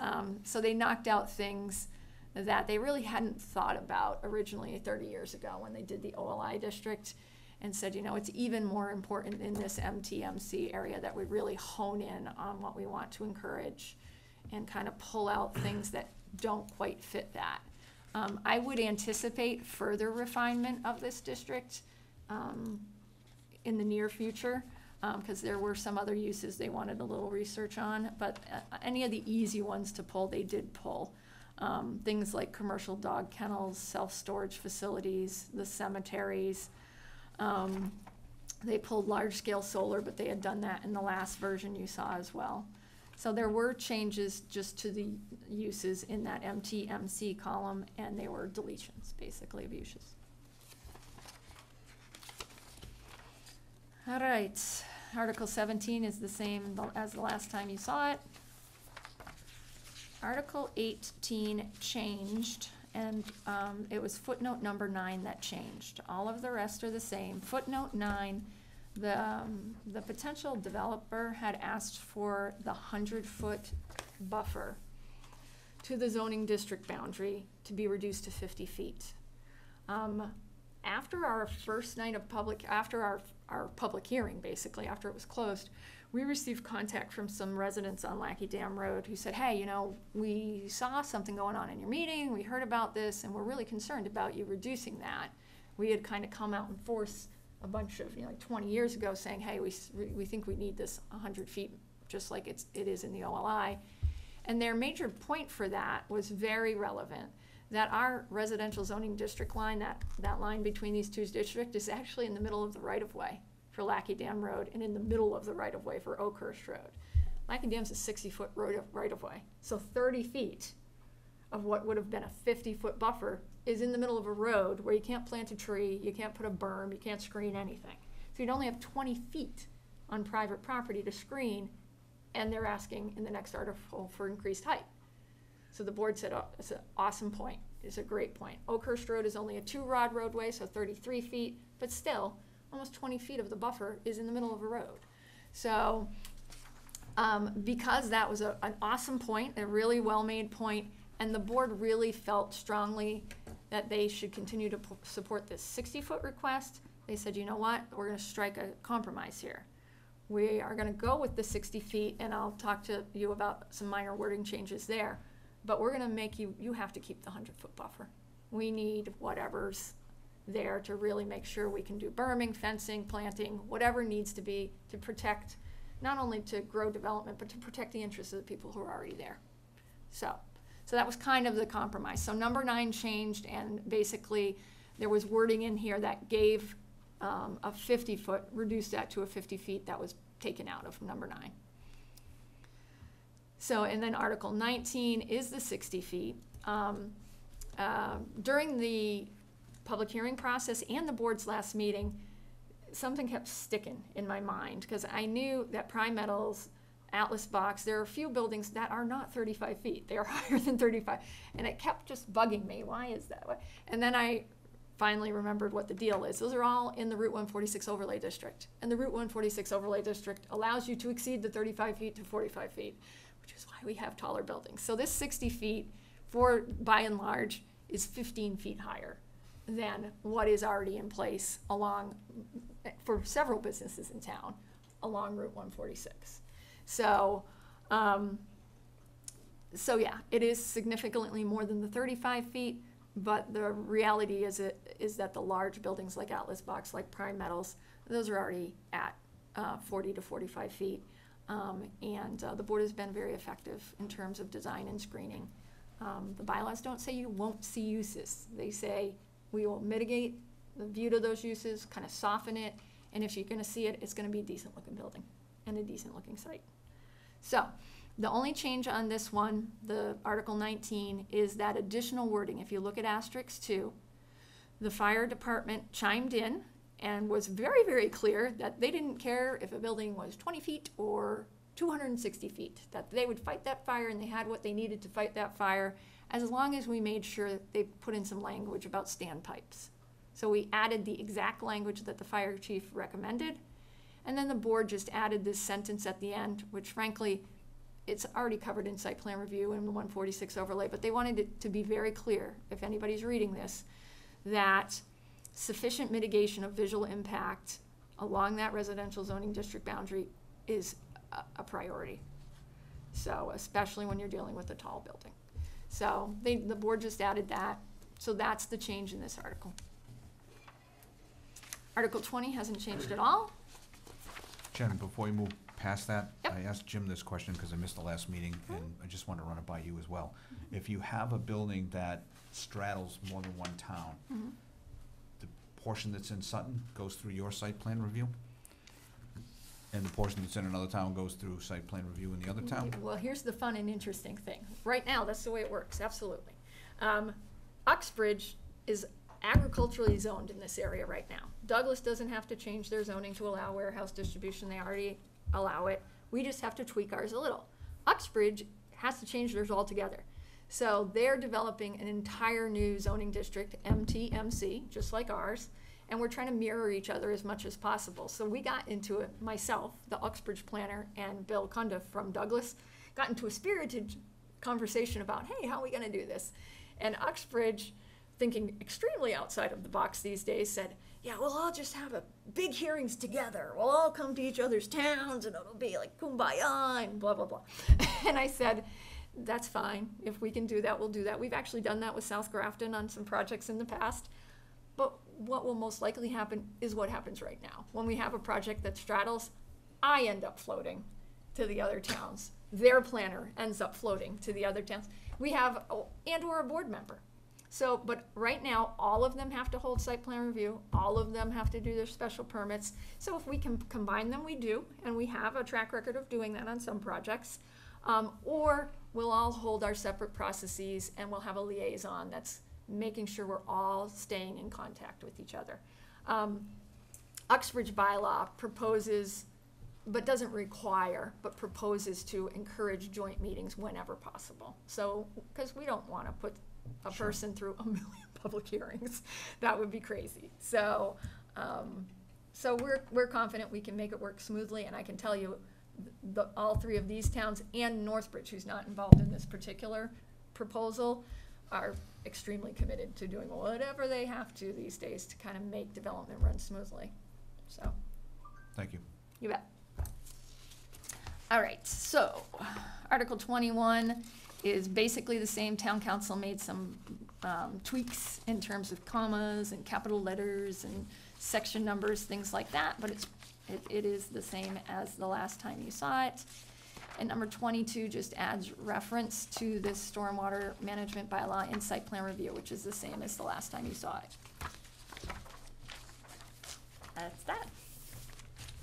so they knocked out things that they really hadn't thought about originally 30 years ago when they did the OLI district, and said, you know, it's even more important in this MTMC area that we really hone in on what we want to encourage and kind of pull out things that don't quite fit that. I would anticipate further refinement of this district in the near future, because there were some other uses they wanted a little research on, but any of the easy ones to pull, they did pull. Things like commercial dog kennels, self-storage facilities, the cemeteries. They pulled large-scale solar, but they had done that in the last version you saw as well. So there were changes just to the uses in that MTMC column, and they were deletions, basically, of uses. All right, Article 17 is the same as the last time you saw it. Article 18 changed, and it was footnote number 9 that changed. All of the rest are the same. Footnote 9, the potential developer had asked for the 100-foot buffer to the zoning district boundary to be reduced to 50 feet. After our first night of after our public hearing, basically, after it was closed, we received contact from some residents on Lackey Dam Road who said, hey, you know, we saw something going on in your meeting, we heard about this, and we're really concerned about you reducing that. We had kind of come out in force a bunch of, you know, like 20 years ago saying, hey, we think we need this 100 feet, just like it is in the OLI. And their major point for that was very relevant, that our residential zoning district line, that line between these two districts, is actually in the middle of the right-of-way for Lackey Dam Road and in the middle of the right-of-way for Oakhurst Road. Lackey Dam's a 60-foot right-of-way, so 30 feet of what would have been a 50-foot buffer is in the middle of a road where you can't plant a tree, you can't put a berm, you can't screen anything. So you'd only have 20 feet on private property to screen, and they're asking in the next article for increased height. So the board said, oh, it's an awesome point, it's a great point. Oakhurst Road is only a 2-rod roadway, so 33 feet, but still, almost 20 feet of the buffer is in the middle of a road. So because that was an awesome point, a really well-made point, and the board really felt strongly that they should continue to support this 60-foot request, they said, you know what, we're gonna strike a compromise here. We are gonna go with the 60 feet, and I'll talk to you about some minor wording changes there, but we're gonna make you have to keep the 100-foot buffer. We need whatever's there to really make sure we can do berming, fencing, planting, whatever needs to be to protect, not only to grow development, but to protect the interests of the people who are already there. So that was kind of the compromise. So number 9 changed, and basically there was wording in here that gave a 50-foot, reduced that to a 50 feet that was taken out of number 9. So, and then Article 19 is the 60 feet. During the public hearing process and the board's last meeting, something kept sticking in my mind, because I knew that Prime Metals Atlas Box, there are a few buildings that are not 35 feet. They are higher than 35. And it kept just bugging me. Why is that? And then I finally remembered what the deal is. Those are all in the Route 146 overlay district. And the Route 146 overlay district allows you to exceed the 35 feet to 45 feet, which is why we have taller buildings. So this 60 feet, by and large, is 15 feet higher than what is already in place for several businesses in town along Route 146. So yeah, it is significantly more than the 35 feet, but the reality is that the large buildings like Atlas Box, like Prime Metals, those are already at 40 to 45 feet. And the board has been very effective in terms of design and screening. The bylaws don't say you won't see uses. They say we will mitigate the view to those uses, kind of soften it, and if you're gonna see it, it's gonna be a decent looking building and a decent looking site. So the only change on this one, the Article 19, is that additional wording. If you look at asterisk 2, the fire department chimed in and was very, very clear that they didn't care if a building was 20 feet or 260 feet, that they would fight that fire and they had what they needed to fight that fire, as long as we made sure that they put in some language about standpipes. So we added the exact language that the fire chief recommended, and then the board just added this sentence at the end, which frankly, it's already covered in site plan review and the 146 overlay, but they wanted it to be very clear, if anybody's reading this, that sufficient mitigation of visual impact along that residential zoning district boundary is a priority. So especially when you're dealing with a tall building. So the board just added that. So that's the change in this article. Article 20 hasn't changed at all. Jen, before we move past that, Yep. I asked Jim this question because I missed the last meeting, and I just want to run it by you as well. If you have a building that straddles more than one town, the portion that's in Sutton goes through your site plan review? And the portion that's in another town goes through site plan review in the other town? Well, here's the fun and interesting thing. Right now, that's the way it works, absolutely. Uxbridge is agriculturally zoned in this area right now. Douglas doesn't have to change their zoning to allow warehouse distribution. They already allow it. We just have to tweak ours a little. Uxbridge has to change theirs altogether. So they're developing an entire new zoning district, MTMC, just like ours, and we're trying to mirror each other as much as possible. So we got into it, myself, the Uxbridge planner, and Bill Cundiff from Douglas, got into a spirited conversation about, hey, how are we gonna do this? And Uxbridge, thinking extremely outside of the box these days, said, yeah, we'll all just have big hearings together. We'll all come to each other's towns and it'll be like kumbaya and blah, blah, blah. And I said, that's fine. If we can do that, we'll do that. We've actually done that with South Grafton on some projects in the past. But what will most likely happen is what happens right now. When we have a project that straddles, I end up floating to the other towns. Their planner ends up floating to the other towns. We have, and/or a board member. So, but right now, all of them have to hold site plan review. All of them have to do their special permits. So if we can combine them, we do, and we have a track record of doing that on some projects. Or we'll all hold our separate processes and we'll have a liaison that's making sure we're all staying in contact with each other. Uxbridge bylaw proposes, but doesn't require, but proposes to encourage joint meetings whenever possible. So, because we don't want to put a person through 1 million public hearings. That would be crazy. So, so we're confident we can make it work smoothly, and I can tell you, all three of these towns and Northbridge, who's not involved in this particular proposal, are extremely committed to doing whatever they have to these days to kind of make development run smoothly. So, Thank you. you bet. All right, so Article 21 is basically the same. Town council made some tweaks in terms of commas and capital letters and section numbers, things like that, but it is the same as the last time you saw it. And number 22 just adds reference to this stormwater management bylaw in site plan review, which is the same as the last time you saw it. That's that.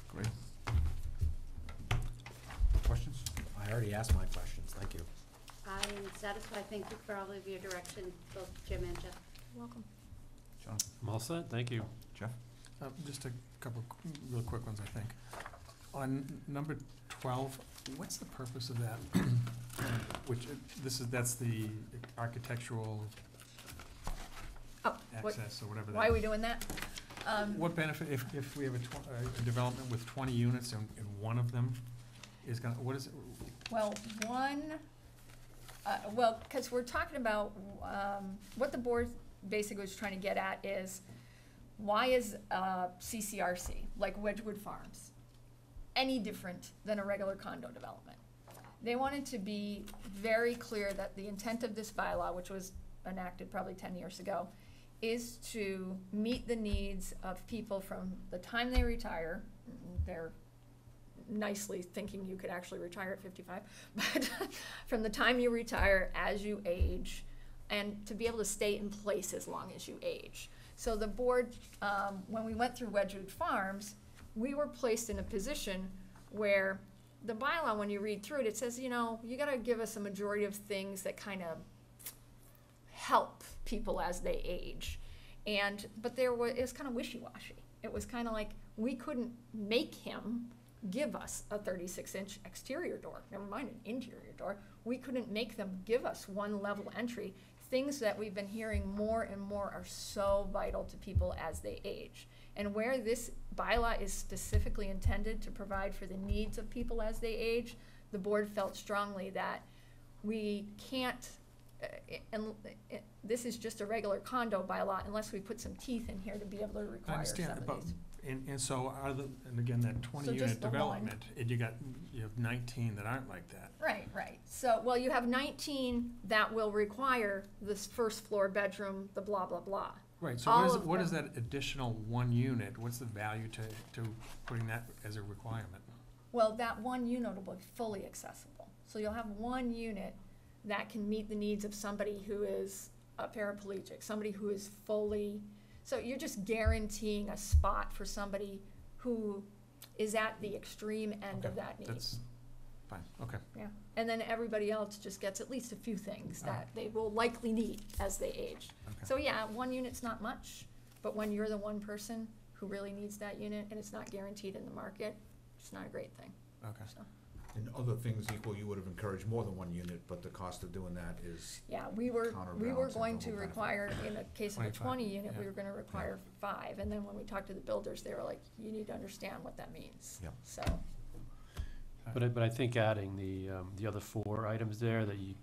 Great. Questions? I already asked my questions, thank you. I am satisfied. Thank you for all of your direction, both Jim and Jeff. You're welcome. Jonathan? I'm all set, thank you. Jeff? Just a couple real quick ones, I think. On number 12, What's the purpose of that? Which, that's the architectural Oh, what, access or whatever that. why are we doing that? What benefit, if we have a development with 20 units and one of them is gonna, what is it? Well, because we're talking about, what the board basically was trying to get at is, why is CCRC, like Wedgewood Farms, any different than a regular condo development? They wanted to be very clear that the intent of this bylaw, which was enacted probably 10 years ago, is to meet the needs of people from the time they retire. They're nicely thinking you could actually retire at 55, but from the time you retire, as you age, and to be able to stay in place as long as you age. So the board, when we went through Wedgewood Farms, we were placed in a position where the bylaw, when you read through it, it says, you know, you gotta give us a majority of things that kind of help people as they age. But it was kind of wishy-washy. It was kind of like, we couldn't make him give us a 36-inch exterior door, never mind an interior door. We couldn't make them give us one level entry. Things that we've been hearing more and more are so vital to people as they age. And where this bylaw is specifically intended to provide for the needs of people as they age, the board felt strongly that we can't, this is just a regular condo bylaw unless we put some teeth in here to be able to I require some understand, of but, these. and so and again, that 20 just unit the one. development, and you have 19 that aren't like that. Right. So, well, you have 19 that will require this first floor bedroom, the blah, blah, blah. Right, so what is that additional one unit, what's the value to putting that as a requirement? Well, that one unit will be fully accessible. So you'll have one unit that can meet the needs of somebody who is a paraplegic, somebody who is fully, so you're just guaranteeing a spot for somebody who is at the extreme end of that need. That's fine, okay. Yeah, and then everybody else just gets at least a few things that they will likely need as they age. Okay. So yeah, one unit's not much, but when you're the one person who really needs that unit and it's not guaranteed in the market, it's not a great thing. Okay. So, And other things equal, you would have encouraged more than one unit, but the cost of doing that is, yeah, we were Counterbalancing going the to whole benefit. require, in a case of a 25, 20 unit, we yeah. were gonna require 5, and then when we talked to the builders, they were like, you need to understand what that means. Yep. So, But I think adding the other 4 items there that you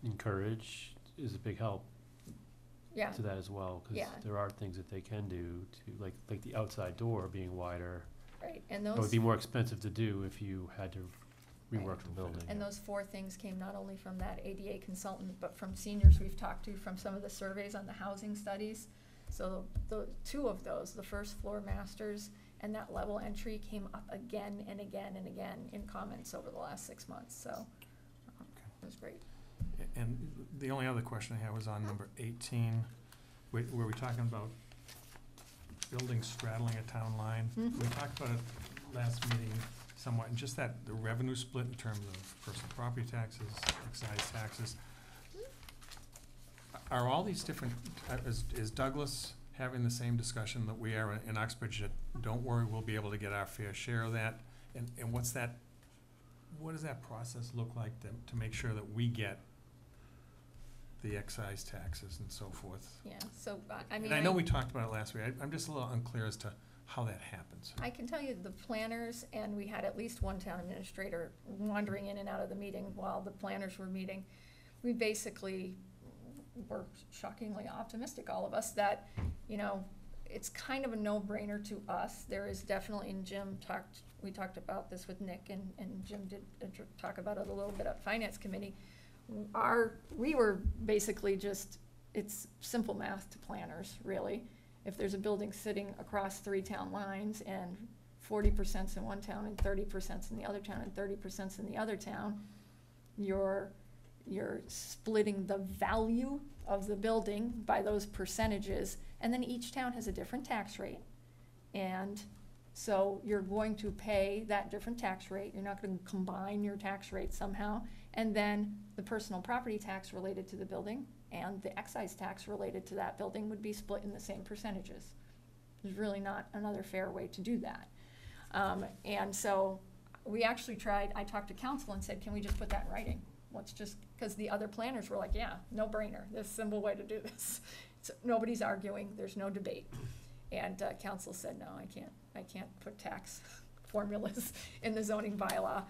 encourage is a big help yeah, to that as well, because Yeah. there are things that they can do to, like the outside door being wider. right, and It would those, be more expensive to do if you had to rework Right. the building. and those 4 things came not only from that ADA consultant, but from seniors we've talked to, from some of the surveys on the housing studies. So the 2 of those, the first floor masters and that level entry, came up again and again and again in comments over the last 6 months, so it was great. And the only other question I had was on number 18, where we're talking about buildings straddling a town line. Mhm. We talked about it last meeting somewhat, and just that, the revenue split in terms of personal property taxes, excise taxes. Are all these different, is Douglas having the same discussion that we are in Uxbridge, that don't worry, we'll be able to get our fair share of that? And what does that process look like to make sure that we get the excise taxes and so forth? Yeah, so, I mean, And I know we talked about it last week, I'm just a little unclear as to how that happens. I can tell you the planners, and we had at least one town administrator wandering in and out of the meeting while the planners were meeting. We basically were shockingly optimistic, all of us, that, you know, it's kind of a no-brainer to us. There is definitely, and we talked about this with Nick, and Jim did talk about it a little bit at Finance Committee. We were basically just, it's simple math to planners, really. If there's a building sitting across 3 town lines and 40%'s in one town and 30%'s in the other town and 30%'s in the other town, you're splitting the value of the building by those percentages, and then each town has a different tax rate. And so you're going to pay that different tax rate, you're not gonna combine your tax rates somehow, and then the personal property tax related to the building and the excise tax related to that building would be split in the same percentages. There's really not another fair way to do that. And so we actually tried, I talked to council and said, can we just put that in writing? Let's just, because the other planners were like, yeah, no brainer, there's a simple way to do this. So nobody's arguing, there's no debate. And council said, no, I can't put tax formulas in the zoning bylaw.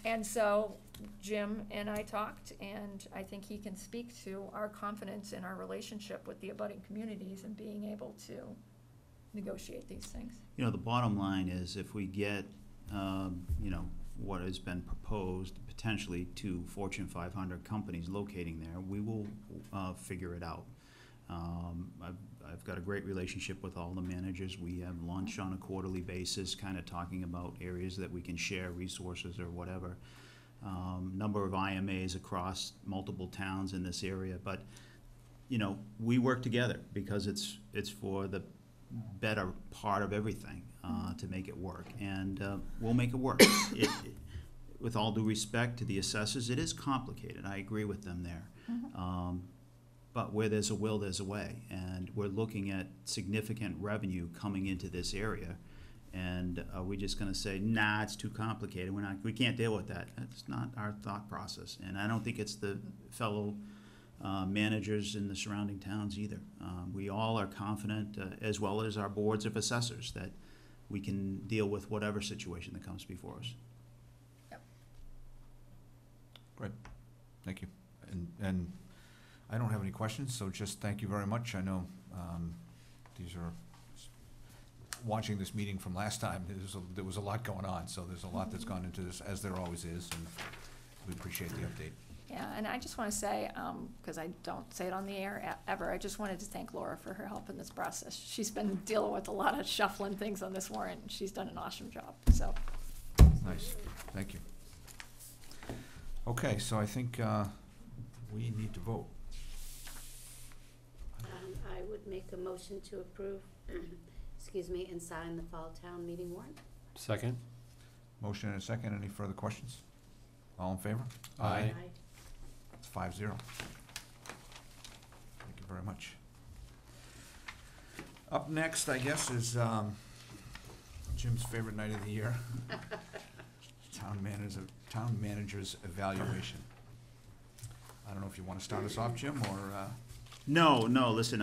And so Jim and I talked, and I think he can speak to our confidence in our relationship with the abutting communities and being able to negotiate these things. You know, the bottom line is if we get, you know, what has been proposed potentially to Fortune 500 companies locating there, we will figure it out. I've got a great relationship with all the managers. We have lunch on a quarterly basis, kind of talking about areas that we can share resources or whatever. Number of IMAs across multiple towns in this area, but you know, we work together because it's for the better part of everything to make it work, and we'll make it work. With all due respect to the assessors, it is complicated. I agree with them there. But where there's a will, there's a way, and we're looking at significant revenue coming into this area, and are we just going to say, nah, it's too complicated, we can't deal with that? That's not our thought process, and I don't think it's the fellow managers in the surrounding towns either. We all are confident, as well as our boards of assessors, that we can deal with whatever situation that comes before us. Great, thank you. And I don't have any questions, so just thank you very much. I know these are, watching this meeting from last time, there was a lot going on, so there's a lot that's gone into this, as there always is, and we appreciate the update. Yeah, and I just want to say, because I don't say it on the air ever, I just wanted to thank Laura for her help in this process. She's been dealing with a lot of shuffling things on this warrant, and she's done an awesome job, so. Nice, thank you. Okay, so I think we need to vote. I would make a motion to approve, excuse me, and sign the fall town meeting warrant. Second? Motion and a second. Any further questions? All in favor? Aye. It's 5-0. Thank you very much. Up next, I guess, is Jim's favorite night of the year. Town manager's evaluation. I don't know if you want to start us off, Jim, or No, listen,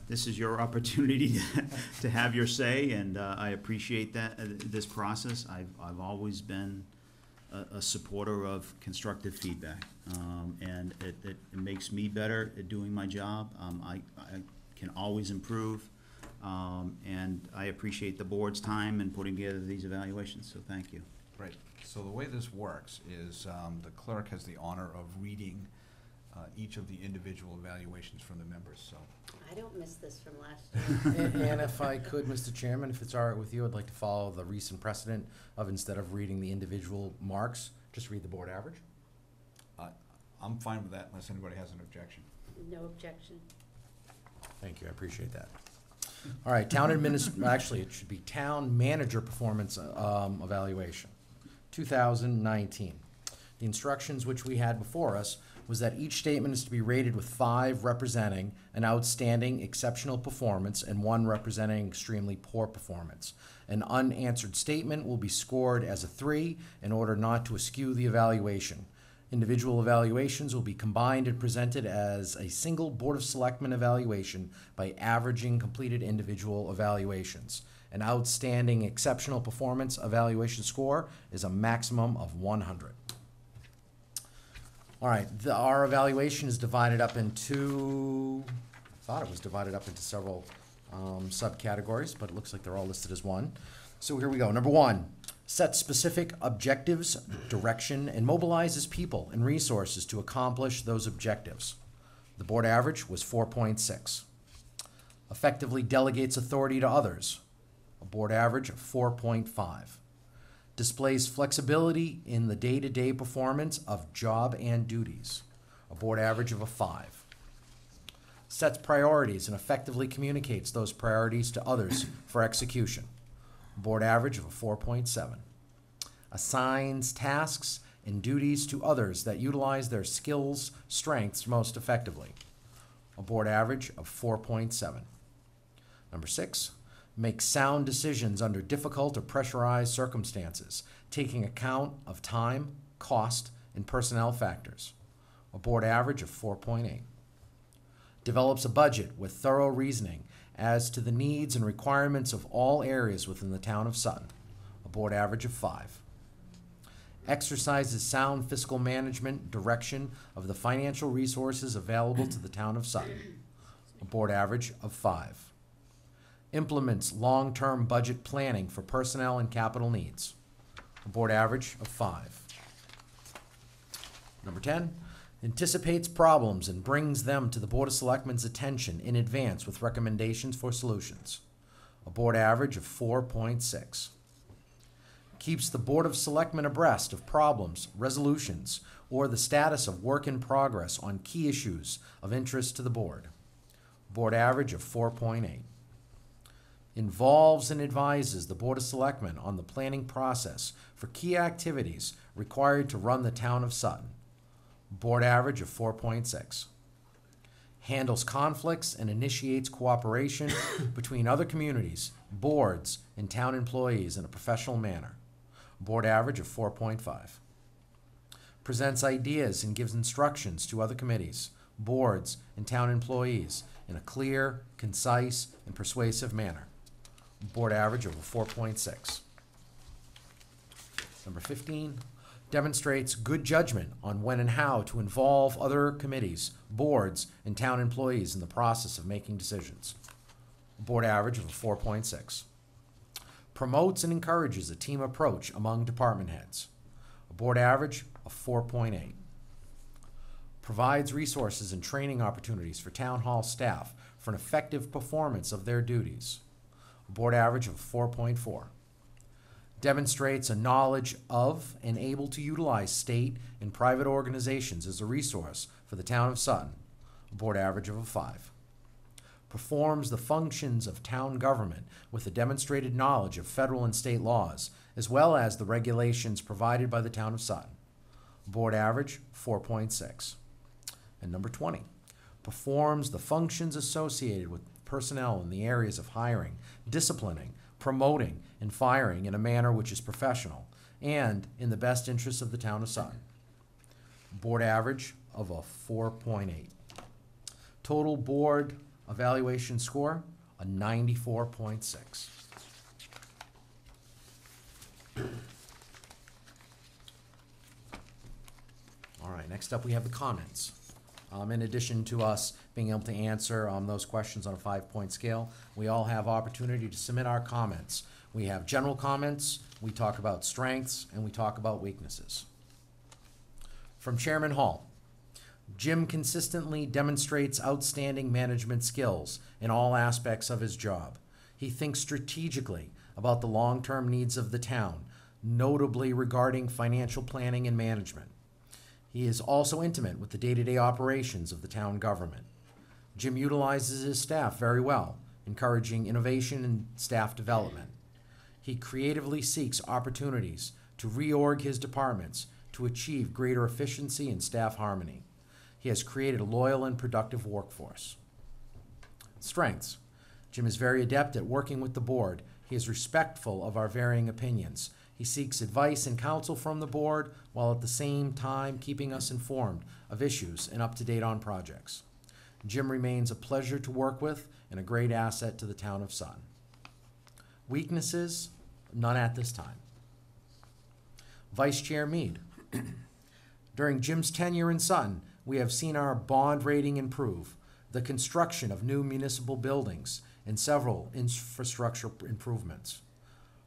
this is your opportunity to have your say, and I appreciate that, this process. I've always been a supporter of constructive feedback, and it makes me better at doing my job. I can always improve, and I appreciate the board's time in putting together these evaluations, so thank you. Right. So the way this works is the clerk has the honor of reading each of the individual evaluations from the members, so. I don't miss this from last year. And if I could, Mr. Chairman, if it's all right with you, I'd like to follow the recent precedent of, instead of reading the individual marks, just read the board average. I'm fine with that unless anybody has an objection. No objection. Thank you, I appreciate that. All right, actually, it should be town manager performance evaluation, 2019. The instructions which we had before us was that each statement is to be rated with 5 representing an outstanding, exceptional performance and 1 representing extremely poor performance. An unanswered statement will be scored as a 3 in order not to askew the evaluation. Individual evaluations will be combined and presented as a single Board of Selectmen evaluation by averaging completed individual evaluations. An outstanding exceptional performance evaluation score is a maximum of 100. All right, our evaluation is divided up into, I thought it was divided up into several subcategories, but it looks like they're all listed as one. So here we go. Number 1, set specific objectives, direction, and mobilizes people and resources to accomplish those objectives. The board average was 4.6. Effectively delegates authority to others. A board average of 4.5. Displays flexibility in the day-to-day performance of job and duties. A board average of a 5. Sets priorities and effectively communicates those priorities to others for execution. A board average of a 4.7. Assigns tasks and duties to others that utilize their skills, strengths most effectively. A board average of 4.7. Number 6. Makes sound decisions under difficult or pressurized circumstances, taking account of time, cost, and personnel factors. A board average of 4.8. Develops a budget with thorough reasoning as to the needs and requirements of all areas within the town of Sutton. A board average of 5. Exercises sound fiscal management direction of the financial resources available to the town of Sutton. A board average of 5. Implements long-term budget planning for personnel and capital needs. A board average of 5. Number 10, anticipates problems and brings them to the Board of Selectmen's attention in advance with recommendations for solutions. A board average of 4.6. Keeps the Board of Selectmen abreast of problems, resolutions, or the status of work in progress on key issues of interest to the board. Board average of 4.8. Involves and advises the Board of Selectmen on the planning process for key activities required to run the town of Sutton. Board average of 4.6. Handles conflicts and initiates cooperation between other communities, boards, and town employees in a professional manner. Board average of 4.5. Presents ideas and gives instructions to other committees, boards, and town employees in a clear, concise, and persuasive manner. Board average of a 4.6. Number 15, demonstrates good judgment on when and how to involve other committees, boards, and town employees in the process of making decisions. Board average of a 4.6. Promotes and encourages a team approach among department heads. A board average of 4.8. Provides resources and training opportunities for town hall staff for an effective performance of their duties. A board average of 4.4. Demonstrates a knowledge of and able to utilize state and private organizations as a resource for the town of Sutton. A board average of a 5. Performs the functions of town government with a demonstrated knowledge of federal and state laws, as well as the regulations provided by the town of Sutton. Board average, 4.6. And number 20, performs the functions associated with personnel in the areas of hiring, disciplining, promoting, and firing in a manner which is professional and in the best interest of the town of Sutton. Board average of a 4.8. Total board evaluation score, a 94.6. All right, next up we have the comments. In addition to us being able to answer those questions on a 5-point scale, we all have opportunity to submit our comments. We have general comments, we talk about strengths, and we talk about weaknesses. From Chairman Hall, Jim consistently demonstrates outstanding management skills in all aspects of his job. He thinks strategically about the long-term needs of the town, notably regarding financial planning and management. He is also intimate with the day-to-day operations of the town government. Jim utilizes his staff very well, encouraging innovation and staff development. He creatively seeks opportunities to reorg his departments to achieve greater efficiency and staff harmony. He has created a loyal and productive workforce. Strengths. Jim is very adept at working with the board. He is respectful of our varying opinions. He seeks advice and counsel from the board while at the same time keeping us informed of issues and up to date on projects. Jim remains a pleasure to work with and a great asset to the town of Sutton. Weaknesses? None at this time. Vice Chair Mead. During Jim's tenure in Sutton, we have seen our bond rating improve, the construction of new municipal buildings, and several infrastructure improvements.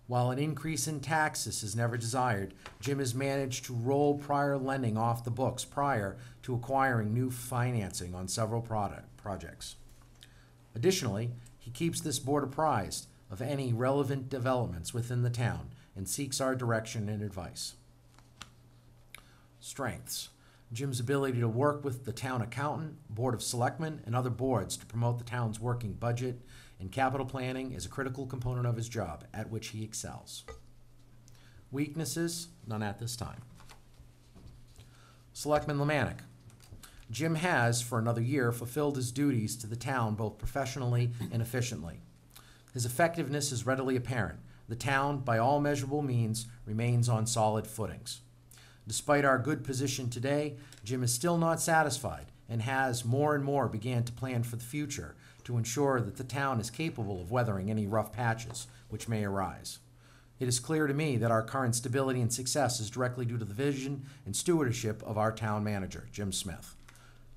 While an increase in taxes is never desired, Jim has managed to roll prior lending off the books prior to acquiring new financing on several projects. Additionally, he keeps this board apprised of any relevant developments within the town and seeks our direction and advice. Strengths. Jim's ability to work with the town accountant, Board of Selectmen, and other boards to promote the town's working budget and capital planning is a critical component of his job, at which he excels. Weaknesses? None at this time. Selectman Lemanik. Jim has, for another year, fulfilled his duties to the town both professionally and efficiently. His effectiveness is readily apparent. The town, by all measurable means, remains on solid footings. Despite our good position today, Jim is still not satisfied and has more and more began to plan for the future to ensure that the town is capable of weathering any rough patches which may arise. It is clear to me that our current stability and success is directly due to the vision and stewardship of our town manager, Jim Smith.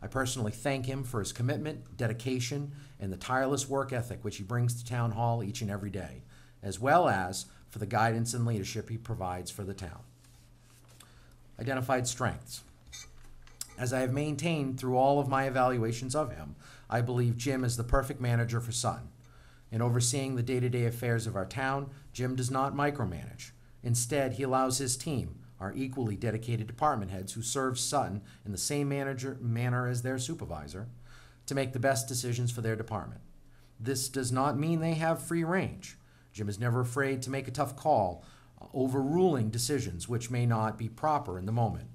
I personally thank him for his commitment, dedication, and the tireless work ethic which he brings to Town Hall each and every day, as well as for the guidance and leadership he provides for the town. Identified strengths. As I have maintained through all of my evaluations of him, I believe Jim is the perfect manager for Sutton. In overseeing the day-to-day affairs of our town, Jim does not micromanage. Instead, he allows his team, our equally dedicated department heads who serve Sutton in the same manner as their supervisor, to make the best decisions for their department. This does not mean they have free range. Jim is never afraid to make a tough call, overruling decisions which may not be proper in the moment.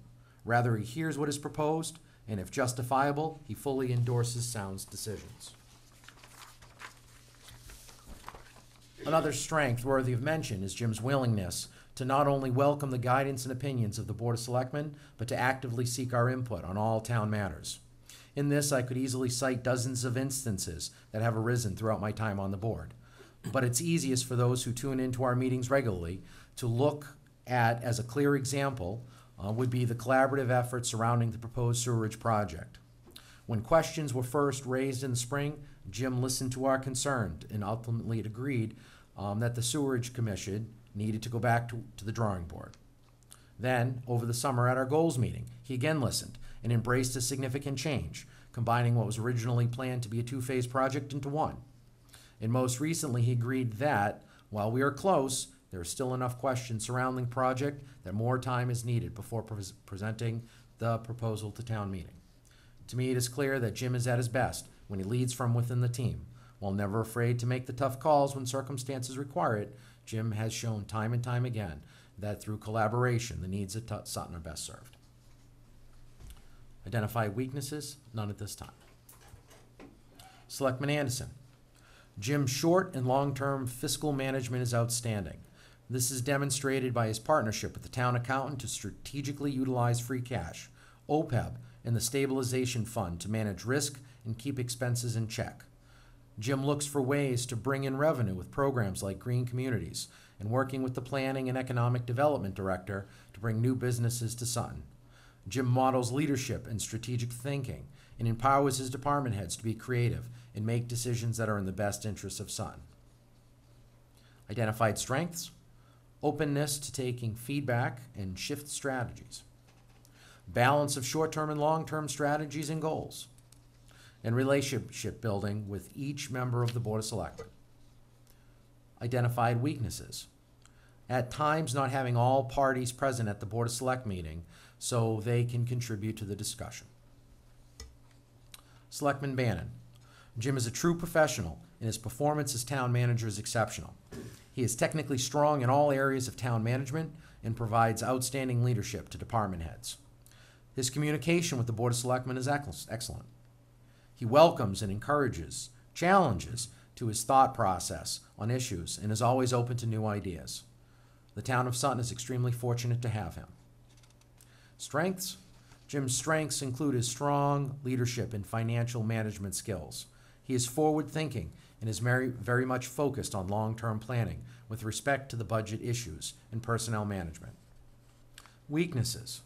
Rather, he hears what is proposed, and if justifiable, he fully endorses sound decisions. Another strength worthy of mention is Jim's willingness to not only welcome the guidance and opinions of the Board of Selectmen, but to actively seek our input on all town matters. In this, I could easily cite dozens of instances that have arisen throughout my time on the board. But it's easiest for those who tune into our meetings regularly to look at as a clear example would be the collaborative effort surrounding the proposed sewerage project. When questions were first raised in the spring, Jim listened to our concern and ultimately agreed that the Sewerage Commission needed to go back to the drawing board. Then, over the summer at our goals meeting, he again listened and embraced a significant change, combining what was originally planned to be a two-phase project into one. And most recently, he agreed that, while we are close, there are still enough questions surrounding the project that more time is needed before presenting the proposal to town meeting. To me, it is clear that Jim is at his best when he leads from within the team. While never afraid to make the tough calls when circumstances require it, Jim has shown time and time again that through collaboration, the needs of Sutton are best served. Identify weaknesses? None at this time. Selectman Anderson. Jim's short and long-term fiscal management is outstanding. This is demonstrated by his partnership with the town accountant to strategically utilize free cash, OPEB, and the stabilization fund to manage risk and keep expenses in check. Jim looks for ways to bring in revenue with programs like Green Communities and working with the Planning and Economic Development Director to bring new businesses to Sutton. Jim models leadership and strategic thinking and empowers his department heads to be creative and make decisions that are in the best interests of Sutton. Identified strengths: openness to taking feedback and shift strategies, balance of short-term and long-term strategies and goals, and relationship building with each member of the Board of Selectmen. Identified weaknesses: at times not having all parties present at the Board of Select meeting so they can contribute to the discussion. Selectman Bannon. Jim is a true professional, and his performance as town manager is exceptional. He is technically strong in all areas of town management and provides outstanding leadership to department heads. His communication with the Board of Selectmen is excellent. He welcomes and encourages challenges to his thought process on issues and is always open to new ideas. The town of Sutton is extremely fortunate to have him. Strengths: Jim's strengths include his strong leadership and financial management skills. He is forward-thinking and is very much focused on long-term planning with respect to the budget issues and personnel management. Weaknesses: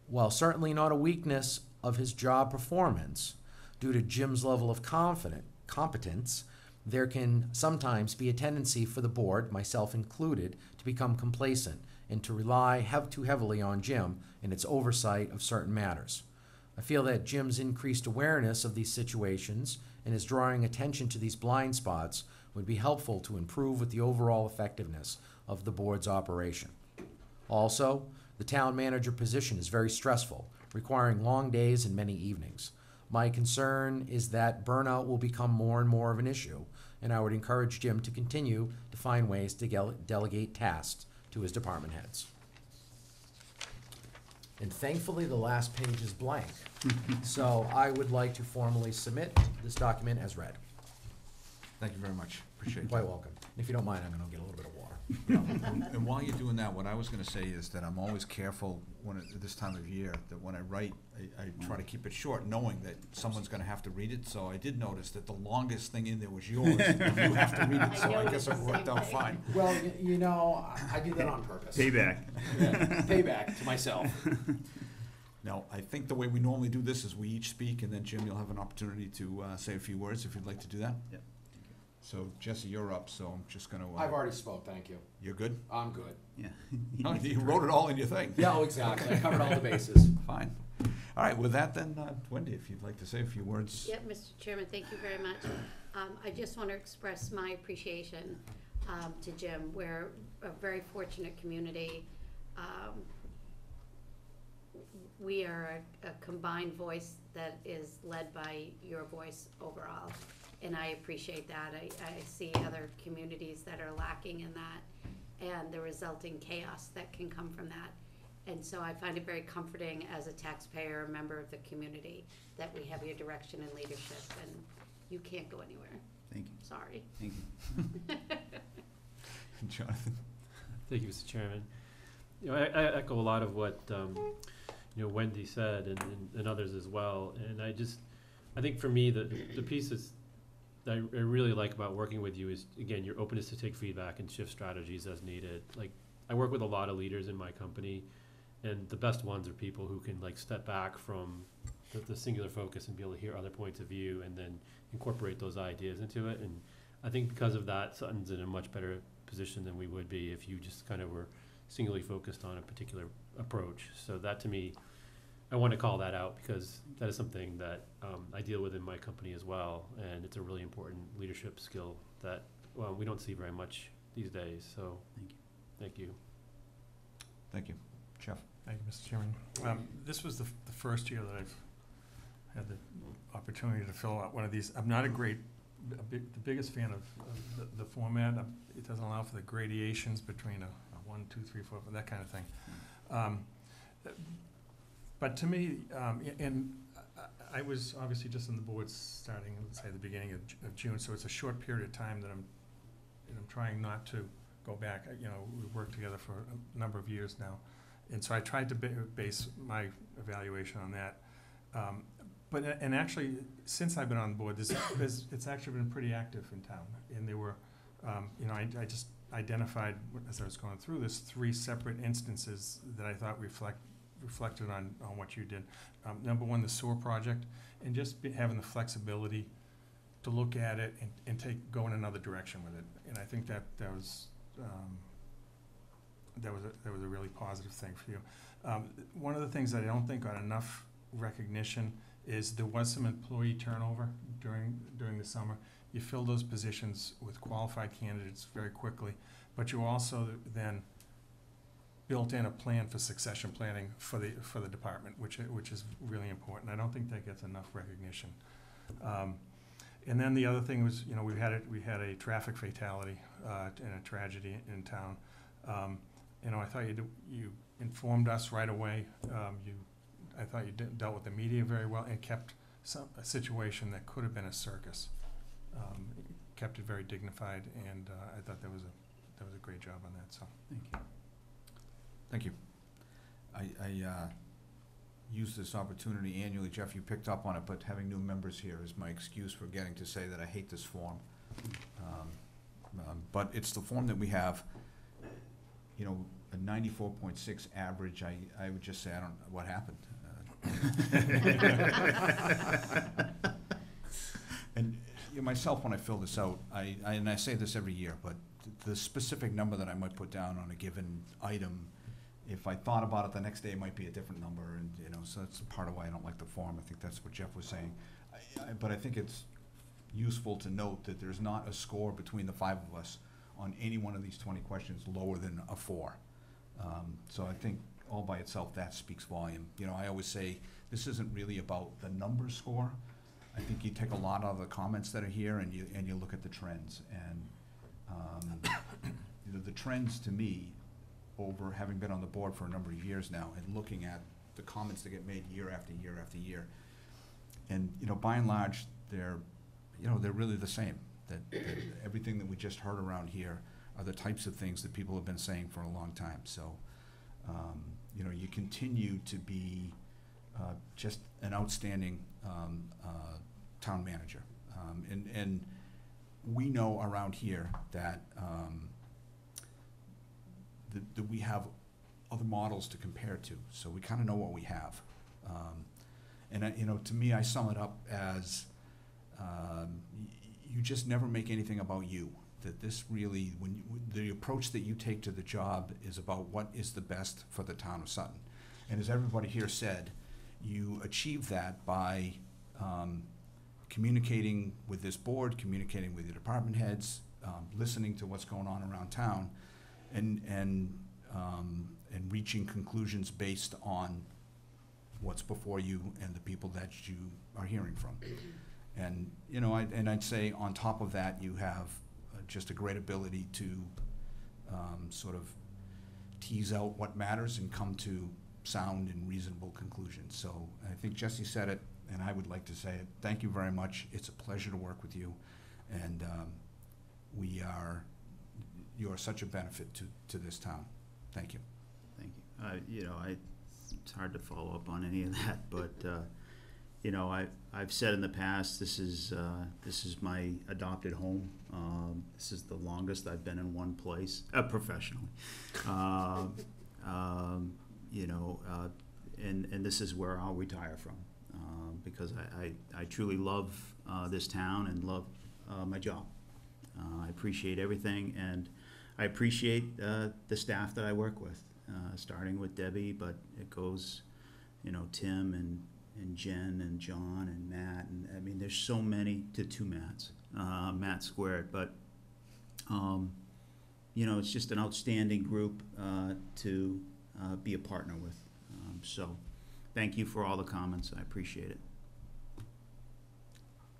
while certainly not a weakness of his job performance, due to Jim's level of competence, there can sometimes be a tendency for the board, myself included, to become complacent and to rely too heavily on Jim in its oversight of certain matters. I feel that Jim's increased awareness of these situations and his drawing attention to these blind spots would be helpful to improve with the overall effectiveness of the board's operation. Also, the town manager position is very stressful, requiring long days and many evenings. My concern is that burnout will become more and more of an issue, and I would encourage Jim to continue to find ways to delegate tasks to his department heads. And thankfully, the last page is blank. So I would like to formally submit this document as read. Thank you very much. Appreciate You're that. quite welcome. If you don't mind, I'm gonna get a little bit of water. And while you're doing that, what I was gonna say is that I'm always careful this time of year, that when I write, I try to keep it short, knowing that someone's gonna have to read it. So I did notice that the longest thing in there was yours, and you have to read it, so I guess it worked out fine. Well, you know, I do that on purpose. Payback. Yeah, payback to myself. Now, I think the way we normally do this is we each speak, and then Jim, you'll have an opportunity to say a few words if you'd like to do that. Yep. So Jesse, you're up, so I'm just gonna. I've already spoke, thank you. You're good? I'm good. Yeah. No, you wrote it all in your thing. Yeah, oh, exactly. I covered all the bases. Fine. All right, with that then, Wendy, if you'd like to say a few words. Yep, Mr. Chairman, thank you very much. I just want to express my appreciation to Jim. We're a very fortunate community. We are a combined voice that is led by your voice overall, and I appreciate that. I see other communities that are lacking in that, and the resulting chaos that can come from that. And so I find it very comforting as a taxpayer, a member of the community, that we have your direction and leadership, and you can't go anywhere. Thank you. Sorry. Thank you. Jonathan. Thank you, Mr. Chairman. You know, I echo a lot of what, you know, Wendy said and others as well. And I think for me, the pieces that I really like about working with you is, again, your openness to take feedback and shift strategies as needed. Like, I work with a lot of leaders in my company, and the best ones are people who can like step back from the singular focus and be able to hear other points of view and then incorporate those ideas into it. And I think because of that, Sutton's in a much better position than we would be if you just kind of were singularly focused on a particular approach. So that, to me, I want to call that out because that is something that I deal with in my company as well, and it's a really important leadership skill that we don't see very much these days. So Thank you. Thank you. Thank you. Jeff. Thank you, Mr. Chairman. This was the first year that I've had the opportunity to fill out one of these. I'm not the biggest fan of the format. It doesn't allow for the gradations between a 1, 2, 3, 4, that kind of thing. But to me, and I was obviously just on the board starting, let's say, the beginning of June, so it's a short period of time that I'm trying not to go back. You know, we've worked together for a number of years now, and so I tried to base my evaluation on that. But actually, since I've been on the board, it's actually been pretty active in town, and there were, you know, I just identified as I was going through this 3 separate instances that I thought reflected on what you did. Number one, the sewer project, and just having the flexibility to look at it and go in another direction with it. And I think that was a really positive thing for you. One of the things that I don't think got enough recognition is there was some employee turnover during the summer. You filled those positions with qualified candidates very quickly, but you also then built in a plan for succession planning for the department, which is really important. I don't think that gets enough recognition. And then the other thing was, you know, we had a traffic fatality and a tragedy in town. You know, I thought you informed us right away. I thought you dealt with the media very well and kept a situation that could have been a circus. Kept it very dignified, and I thought that was a great job on that. So Thank you. Thank you. I use this opportunity annually, Jeff, you picked up on it, but having new members here is my excuse for getting to say that I hate this form. But it's the form that we have, you know, a 94.6 average. I would just say, I don't know what happened. And you know, myself, when I fill this out, and I say this every year, but the specific number that I might put down on a given item, if I thought about it the next day, it might be a different number, and you know, so that's part of why I don't like the form. I think that's what Jeff was saying. But I think it's useful to note that there's not a score between the 5 of us on any one of these 20 questions lower than a 4. So I think all by itself that speaks volume. You know, I always say this isn't really about the number score. I think you take a lot of the comments that are here and you look at the trends, and you know, the trends to me, over having been on the board for a number of years now and looking at the comments that get made year after year after year, and you know, by and large they're really the same. that everything that we just heard around here are the types of things that people have been saying for a long time. So, you know, you continue to be just an outstanding town manager. And we know around here that, that we have other models to compare to, so we kind of know what we have. And you know, to me, I sum it up as you just never make anything about you. That this really, the approach that you take to the job is about what is the best for the town of Sutton. And as everybody here said, you achieve that by communicating with this board, communicating with your department heads, listening to what's going on around town, and reaching conclusions based on what's before you and the people that you are hearing from. And you know, I'd say on top of that, you have just a great ability to sort of tease out what matters and come to sound and reasonable conclusions. So I think Jesse said it, and I would like to say it. Thank you very much. It's a pleasure to work with you, and you are such a benefit to this town. Thank you. Thank you. You know, it's hard to follow up on any of that, but you know, I've said in the past, this is my adopted home. This is the longest I've been in one place professionally. You know, and this is where I'll retire from, because I truly love this town and love my job. I appreciate everything, and I appreciate the staff that I work with, starting with Debbie, but it goes, you know, Tim and Jen and John and Matt, and I mean, there's so many, to two Matts, Matt squared, but you know, it's just an outstanding group to be a partner with. So thank you for all the comments. I appreciate it.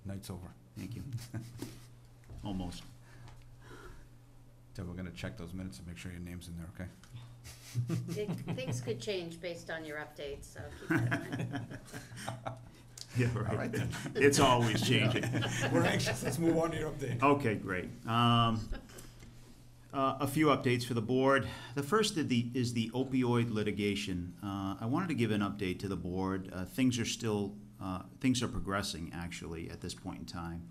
Night's over. Thank you. Almost. So we're gonna check those minutes and make sure your name's in there, okay? Things could change based on your updates, so keep that in mind. Yeah, All right right. then. It's always changing. We're anxious. Let's move on to your update. Okay, great. A few updates for the board. The first is the opioid litigation. I wanted to give an update to the board. Things are progressing, actually, at this point in time.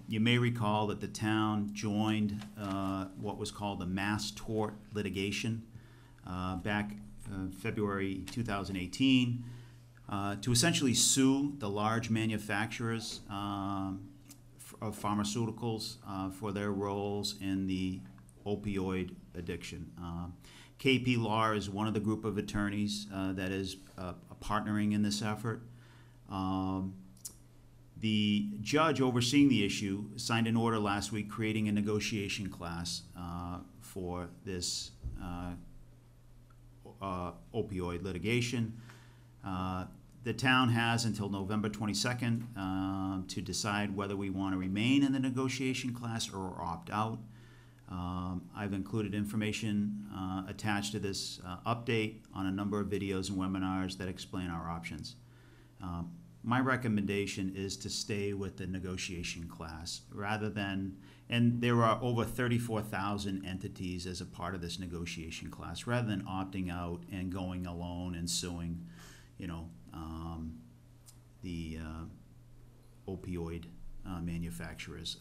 You may recall that the town joined what was called the mass tort litigation back February 2018 to essentially sue the large manufacturers of pharmaceuticals for their roles in the opioid addiction. KP Law is one of the group of attorneys that is partnering in this effort. The judge overseeing the issue signed an order last week creating a negotiation class for this opioid litigation. The town has until November 22nd to decide whether we want to remain in the negotiation class or opt out. I've included information attached to this update on a number of videos and webinars that explain our options. My recommendation is to stay with the negotiation class rather than, and there are over 34,000 entities as a part of this negotiation class, rather than opting out and going alone and suing, you know, the opioid manufacturers.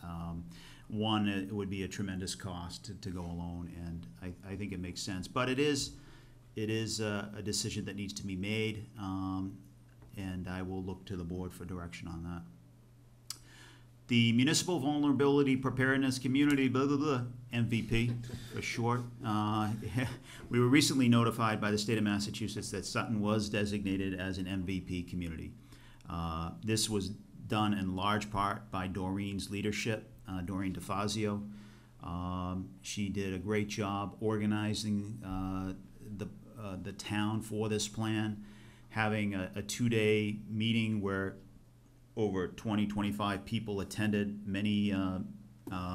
One, it would be a tremendous cost to go alone, and I think it makes sense. But it is a decision that needs to be made, and I will look to the board for direction on that. The Municipal Vulnerability Preparedness Community, blah, blah, blah, MVP for short. We were recently notified by the state of Massachusetts that Sutton was designated as an MVP community. This was done in large part by Doreen's leadership, Doreen DeFazio. She did a great job organizing the town for this plan, having a two-day meeting where over 20-25 people attended, many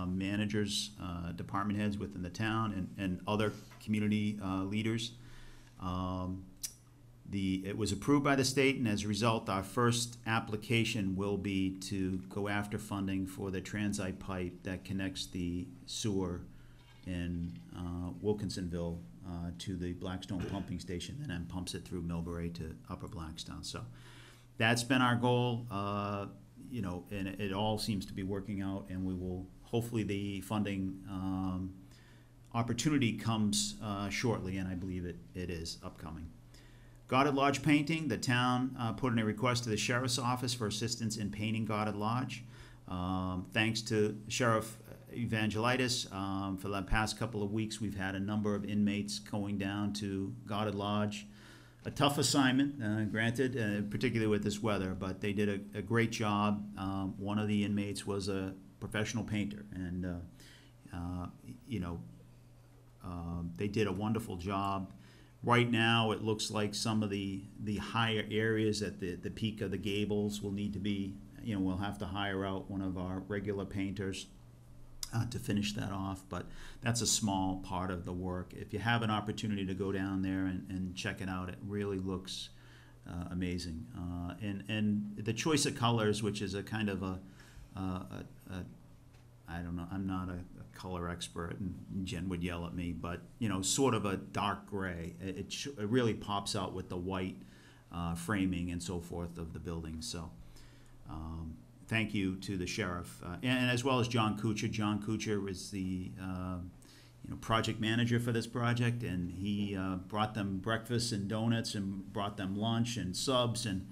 managers, department heads within the town, and other community leaders. It was approved by the state, and as a result, our first application will be to go after funding for the transite pipe that connects the sewer in Wilkinsonville to the Blackstone pumping station, and then pumps it through Millbrae to Upper Blackstone. So that's been our goal, you know, and it all seems to be working out, and we will, hopefully the funding opportunity comes shortly, and I believe it is upcoming. Goddard Lodge painting, the town put in a request to the Sheriff's Office for assistance in painting Goddard Lodge. Thanks to Sheriff Evangelitis, for the past couple of weeks, we've had a number of inmates going down to Goddard Lodge. A tough assignment, granted, particularly with this weather, but they did a great job. One of the inmates was a professional painter, and you know, they did a wonderful job. Right now, it looks like some of the higher areas at the peak of the gables will need to be, you know, we'll have to hire out one of our regular painters to finish that off, but that's a small part of the work. If you have an opportunity to go down there and check it out, it really looks amazing. And the choice of colors, which is a kind of a I don't know, I'm not a color expert, and Jen would yell at me, but, you know, sort of a dark gray. It really pops out with the white framing and so forth of the building. So thank you to the sheriff, and as well as John Kuchar. John Kuchar is the you know, project manager for this project, and he brought them breakfast and donuts and brought them lunch and subs, and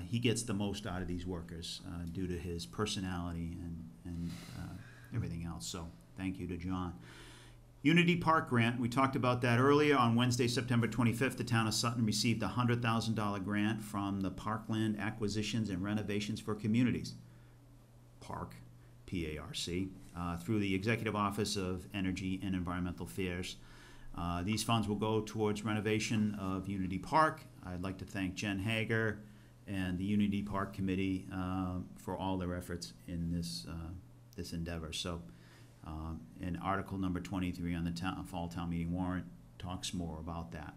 he gets the most out of these workers due to his personality and everything else. So thank you to John. Unity Park grant, we talked about that earlier. On Wednesday, September 25th, the town of Sutton received a $100,000 grant from the Parkland Acquisitions and Renovations for Communities, PARC, P-A-R-C, through the Executive Office of Energy and Environmental Affairs. These funds will go towards renovation of Unity Park. I'd like to thank Jen Hager and the Unity Park Committee for all their efforts in this endeavor. So, and Article number 23 on the fall town meeting warrant talks more about that.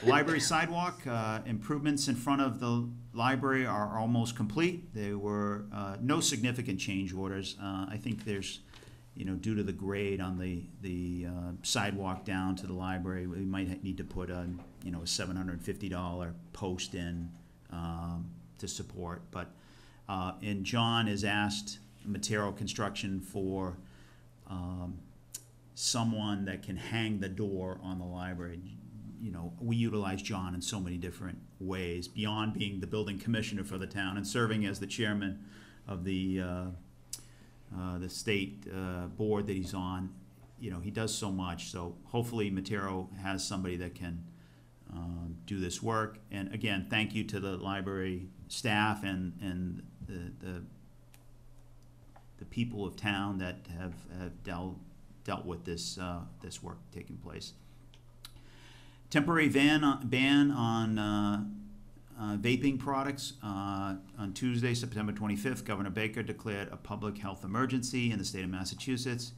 Library sidewalk improvements in front of the library are almost complete. There were no significant change orders. I think there's, you know, due to the grade on the sidewalk down to the library, we might need to put a, you know, a $750 post in to support. But and John has asked Material Construction for someone that can hang the door on the library. You know, we utilize John in so many different ways, beyond being the building commissioner for the town and serving as the chairman of the state board that he's on. You know, he does so much. So hopefully Matero has somebody that can do this work. And again, thank you to the library staff and the people of town that have dealt with this this work taking place. Temporary ban on vaping products. On Tuesday, September 25th, Governor Baker declared a public health emergency in the state of Massachusetts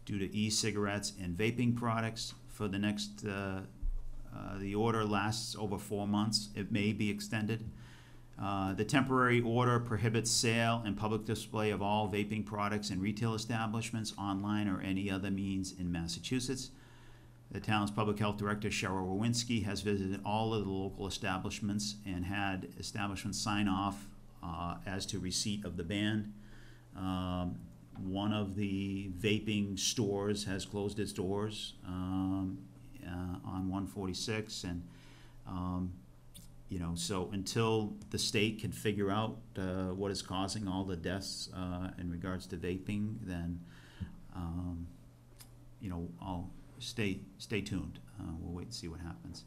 due to e-cigarettes and vaping products. For the next, the order lasts over 4 months. It may be extended. The temporary order prohibits sale and public display of all vaping products in retail establishments, online, or any other means in Massachusetts. The town's public health director, Cheryl Rowinski, has visited all of the local establishments and had establishments sign off as to receipt of the ban. One of the vaping stores has closed its doors on 146, and you know, so until the state can figure out what is causing all the deaths in regards to vaping, then you know, I'll stay tuned. We'll wait and see what happens.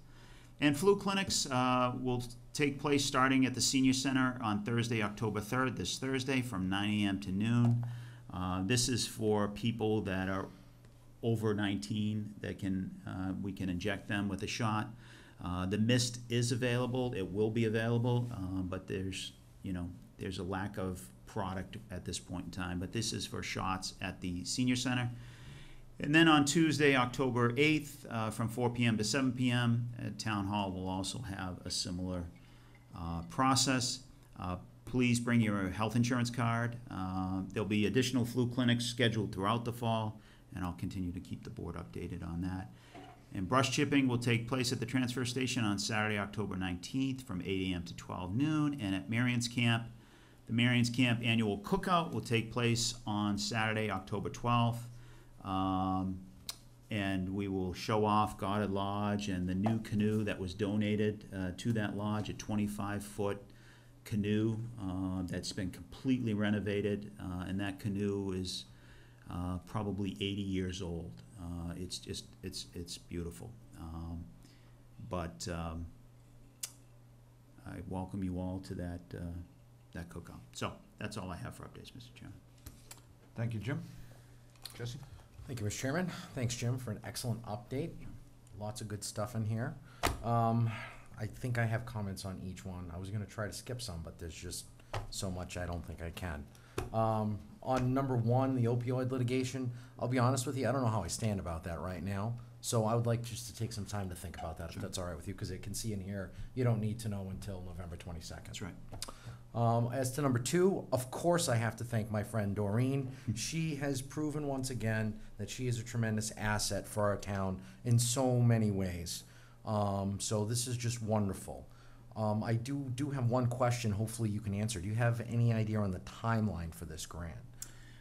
And flu clinics will take place starting at the Senior Center on Thursday, October 3rd, this Thursday, from 9 a.m. to noon. This is for people that are over 19 that can we can inject them with a shot. The mist is available. It will be available, but there's a lack of product at this point in time. But this is for shots at the Senior Center. And then on Tuesday, October 8th, from 4 p.m. to 7 p.m., Town Hall will also have a similar process. Please bring your health insurance card. There'll be additional flu clinics scheduled throughout the fall, and I'll continue to keep the board updated on that. And brush chipping will take place at the transfer station on Saturday, October 19th from 8 a.m. to 12 noon. And at Marion's Camp, the Marion's Camp annual cookout will take place on Saturday, October 12th. And we will show off Goddard Lodge and the new canoe that was donated to that lodge, a 25-foot canoe that's been completely renovated. And that canoe is probably 80 years old. It's beautiful. But I welcome you all to that cookout. So that's all I have for updates, Mr. Chairman. Thank you, Jim. Jesse? Thank you, Mr. Chairman. Thanks, Jim, for an excellent update. Lots of good stuff in here. I think I have comments on each one. I was gonna try to skip some, but there's just so much I don't think I can. On number one, the opioid litigation, I'll be honest with you, I don't know how I stand about that right now. So I would like just to take some time to think about that, if that's all right with you, because it can see in here, you don't need to know until November 22nd. That's right. As to number two, of course I have to thank my friend Doreen. She has proven once again that she is a tremendous asset for our town in so many ways. So this is just wonderful. I do have one question, hopefully you can answer. Do you have any idea on the timeline for this grant?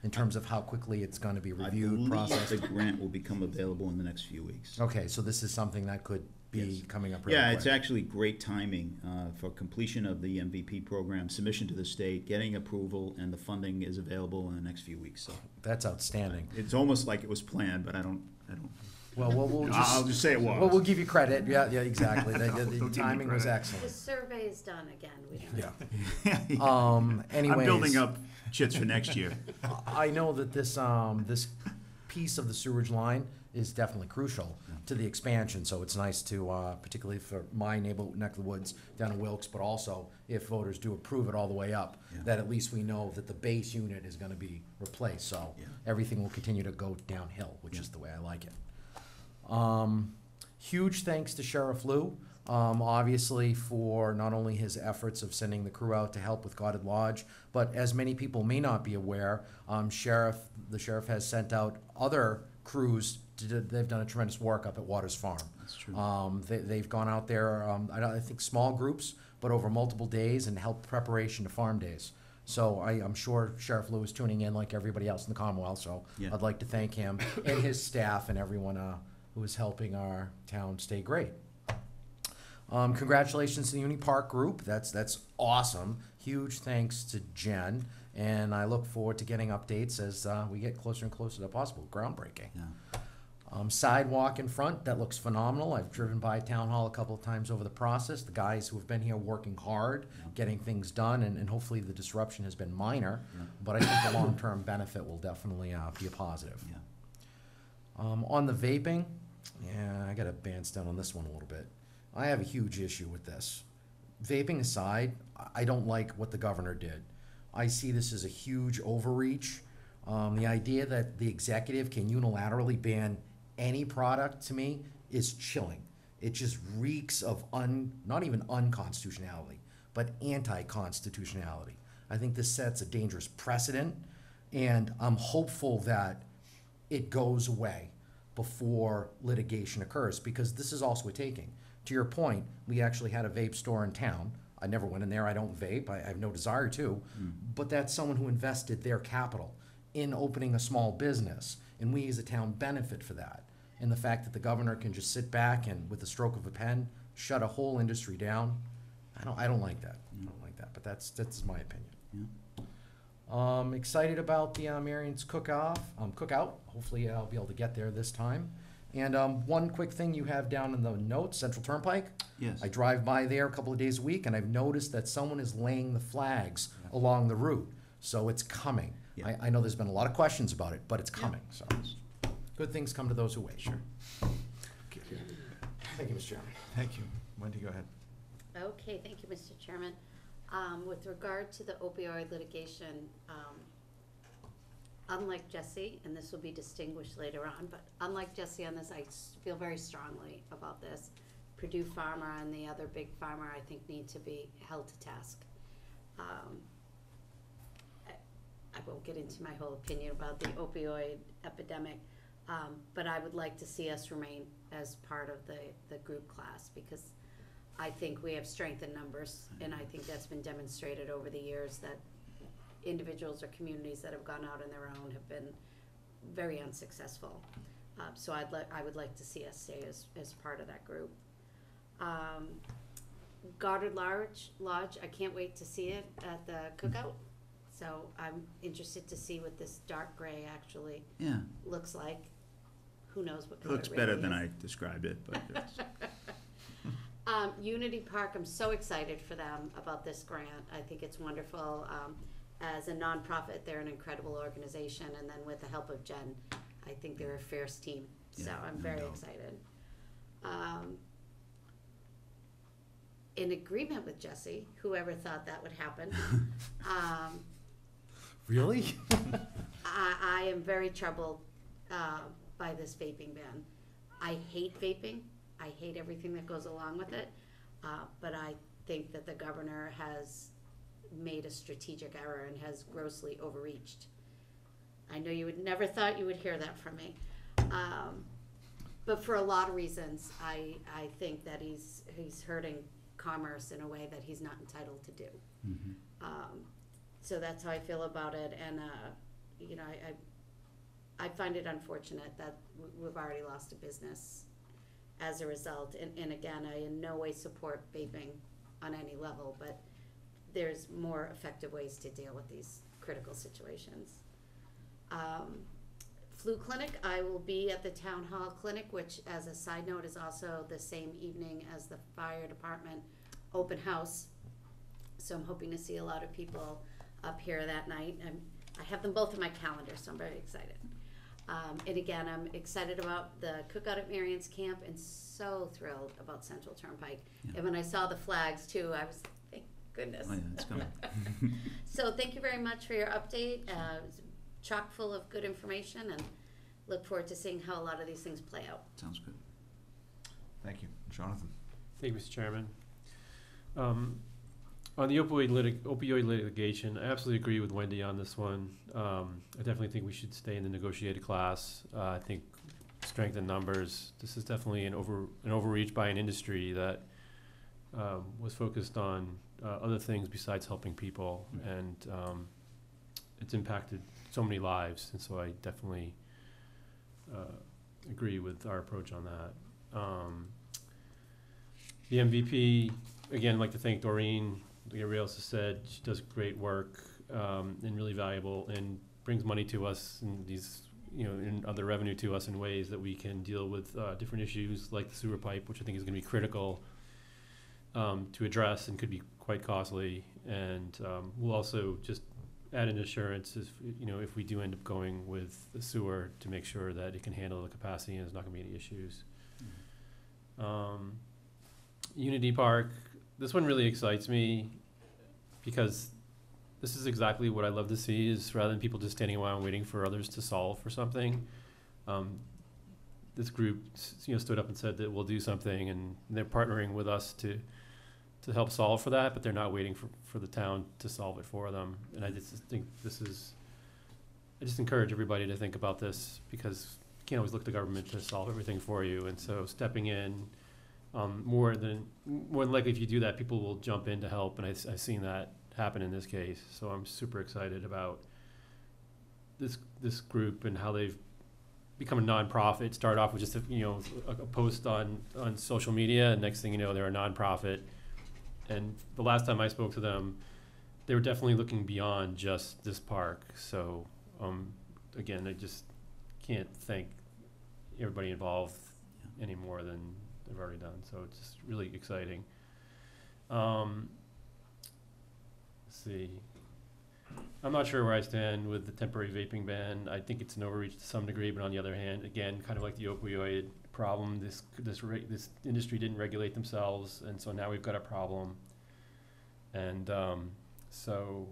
In terms of how quickly it's gonna be reviewed, processed? I believe the grant will become available in the next few weeks. Okay, so this is something that could be Yes. coming up really Yeah, quick. it's actually great timing for completion of the MVP program, submission to the state, getting approval, and the funding is available in the next few weeks. So That's outstanding. it's almost like it was planned, but I don't. Well, we'll I'll just say it was. Well, we'll give you credit. Yeah, exactly. The They'll give me timing was credit. The excellent. survey is done again, we don't. Yeah. Anyways. I'm building up chits for next year. I know that this piece of the sewerage line is definitely crucial to the expansion, so it's nice to, particularly for my neighborhood, neck of the woods, down in Wilkes, but also if voters do approve it all the way up, Yeah. that at least we know that the base unit is gonna be replaced, so Yeah. everything will continue to go downhill, which is the way I like it. Huge thanks to Sheriff Lou, obviously for not only his efforts of sending the crew out to help with Goddard Lodge, but as many people may not be aware, the sheriff has sent out other crews. They've done a tremendous work up at Waters Farm. That's true. They've gone out there, I think small groups, but over multiple days and helped preparation to farm days. So I'm sure Sheriff Lou is tuning in like everybody else in the Commonwealth, so Yeah. I'd like to thank him and his staff and everyone who is helping our town stay great. Congratulations to the Uni Park Group. That's awesome. Huge thanks to Jen, and I look forward to getting updates as we get closer and closer to possible groundbreaking. Yeah. Sidewalk in front, that looks phenomenal. I've driven by Town Hall a couple of times over the process. The guys who have been here working hard, getting things done, and hopefully the disruption has been minor, but I think the long-term benefit will definitely be a positive. Yeah. On the vaping, yeah, I gotta bounce down on this one a little bit. I have a huge issue with this. Vaping aside, I don't like what the governor did. I see this as a huge overreach. The idea that the executive can unilaterally ban any product, to me, is chilling. It just reeks of not even unconstitutionality, but anti-constitutionality. I think this sets a dangerous precedent, and I'm hopeful that it goes away before litigation occurs, because this is also a taking. To your point, we actually had a vape store in town. I never went in there. I don't vape. I have no desire to. But that's someone who invested their capital in opening a small business, and we as a town benefit for that. And the fact that the governor can just sit back and, with the stroke of a pen, shut a whole industry down, I don't like that. I don't like that. But that's my opinion. Excited about the Marion's cookout. Hopefully I'll be able to get there this time. And one quick thing you have down in the notes, Central Turnpike. Yes. I drive by there a couple of days a week, and I've noticed that someone is laying the flags along the route. So it's coming. Yeah. I know there's been a lot of questions about it, but it's coming. So good things come to those who wait. Sure. Thank you, Mr. Chairman. Thank you. Wendy, go ahead. Okay, thank you, Mr. Chairman. With regard to the opioid litigation, unlike Jesse, and this will be distinguished later on, but unlike Jesse on this, feel very strongly about this. Purdue Pharma and the other big pharma, I think, need to be held to task. I won't get into my whole opinion about the opioid epidemic, but I would like to see us remain as part of the group class, because I think we have strength in numbers, and I think that's been demonstrated over the years that individuals or communities that have gone out on their own have been very unsuccessful. So I would like to see us stay as part of that group. Goddard Lodge, I can't wait to see it at the cookout. So I'm interested to see what this dark gray actually Yeah, looks like. Who knows what it color looks really better than is. I described it, but it's, Unity Park, I'm so excited for them about this grant. I think it's wonderful. As a nonprofit, they're an incredible organization, and then with the help of Jen, I think they're a fierce team. So Yeah, I'm no very doubt. excited. In agreement with Jesse, whoever thought that would happen, Really? I am very troubled by this vaping ban. I hate vaping. I hate everything that goes along with it. But I think that the governor has made a strategic error and has grossly overreached. I know you would never thought you would hear that from me. But for a lot of reasons, I think that he's hurting commerce in a way that he's not entitled to do. So that's how I feel about it, and you know, I find it unfortunate that we've already lost a business as a result. And again, I in no way support vaping on any level, but there's more effective ways to deal with these critical situations. Flu clinic, I will be at the town hall clinic, which, as a side note, is also the same evening as the fire department open house. So I'm hoping to see a lot of people up here that night. I have them both in my calendar, so I'm very excited. And again, I'm excited about the cookout at Marion's camp, and so thrilled about Central Turnpike. Yeah. And when I saw the flags too, I was, thank goodness. oh yeah, it's coming. So thank you very much for your update. It's chock full of good information, and look forward to seeing how a lot of these things play out. Sounds good. Thank you. Jonathan? Thank you, Mr. Chairman. On the opioid litigation, I absolutely agree with Wendy on this one. I definitely think we should stay in the negotiated class. I think strength in numbers. This is definitely an overreach by an industry that was focused on other things besides helping people, and it's impacted so many lives. And so I definitely agree with our approach on that. The MVP, again, I'd like to thank Doreen. Like everybody else has said, she does great work and really valuable, and brings money to us and these, you know, and other revenue to us in ways that we can deal with different issues like the sewer pipe, which I think is going to be critical to address and could be quite costly. And we'll also just add an assurance, if we do end up going with the sewer, to make sure that it can handle the capacity and there's not going to be any issues. Unity Park, this one really excites me because this is exactly what I love to see, is rather than people just standing around waiting for others to solve for something, this group stood up and said that we'll do something, and they're partnering with us to help solve for that, but they're not waiting for the town to solve it for them. And I just think I just encourage everybody to think about this, because you can't always look to government to solve everything for you. And so stepping in, more than likely, if you do that, people will jump in to help, and I've seen that happen in this case. So I'm super excited about this group and how they've become a nonprofit. Start off with just a post on social media, and next thing you know, they're a nonprofit. And the last time I spoke to them, they were definitely looking beyond just this park. So again, I just can't thank everybody involved any more than they've already done. So it's just really exciting. Let's see. I'm not sure where I stand with the temporary vaping ban. I think it's an overreach to some degree, but on the other hand, again, kind of like the opioid problem, this industry didn't regulate themselves, and so now we've got a problem. And so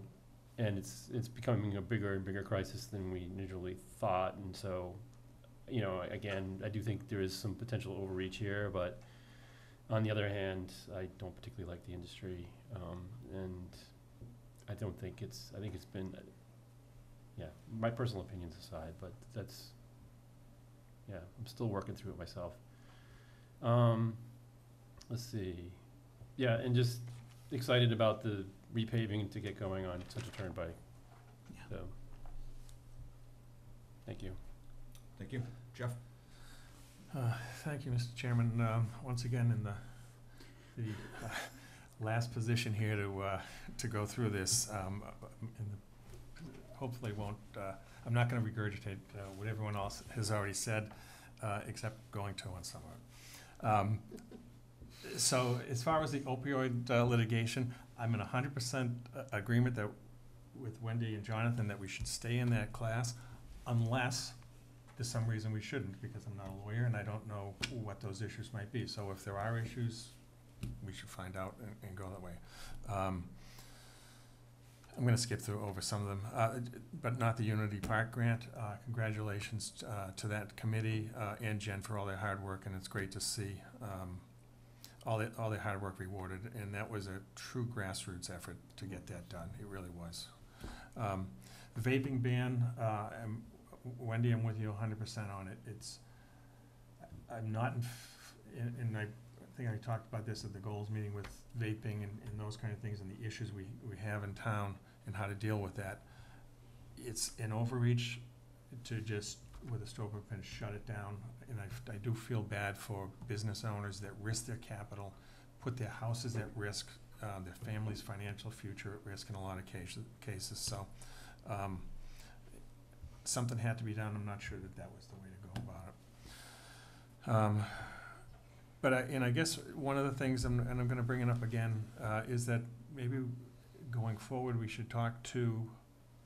and it's becoming a bigger and bigger crisis than we initially thought. And so, you know, again, I do think there is some potential overreach here, but on the other hand, I don't particularly like the industry, and I don't think I think it's been, yeah, my personal opinions aside, but that's, yeah, I'm still working through it myself. Let's see. Yeah, and just excited about the repaving to get going on Central Turnpike. Yeah. So, thank you. Thank you. Jeff? Thank you, Mr. Chairman. Once again, in the last position here to go through this, hopefully won't, I'm not going to regurgitate what everyone else has already said, except going to on some of it. So as far as the opioid litigation, I'm in 100% agreement that with Wendy and Jonathan that we should stay in that class, unless there's some reason we shouldn't, because I'm not a lawyer and I don't know what those issues might be. So if there are issues, we should find out and go that way. I'm going to skip over some of them, but not the Unity Park grant. Congratulations to that committee and Jen for all their hard work, and it's great to see all their hard work rewarded. And that was a true grassroots effort to get that done. It really was. The vaping ban. Wendy, I'm with you 100% on it. I'm not, and I think I talked about this at the goals meeting with vaping and those kind of things and the issues we have in town and how to deal with that. It's an overreach to just, with a stroke of a pen, shut it down. And I do feel bad for business owners that risk their capital, put their houses at risk, their family's financial future at risk in a lot of cases. So, something had to be done. I'm not sure that was the way to go about it. But I guess one of the things, and I'm going to bring it up again, is that maybe going forward we should talk to,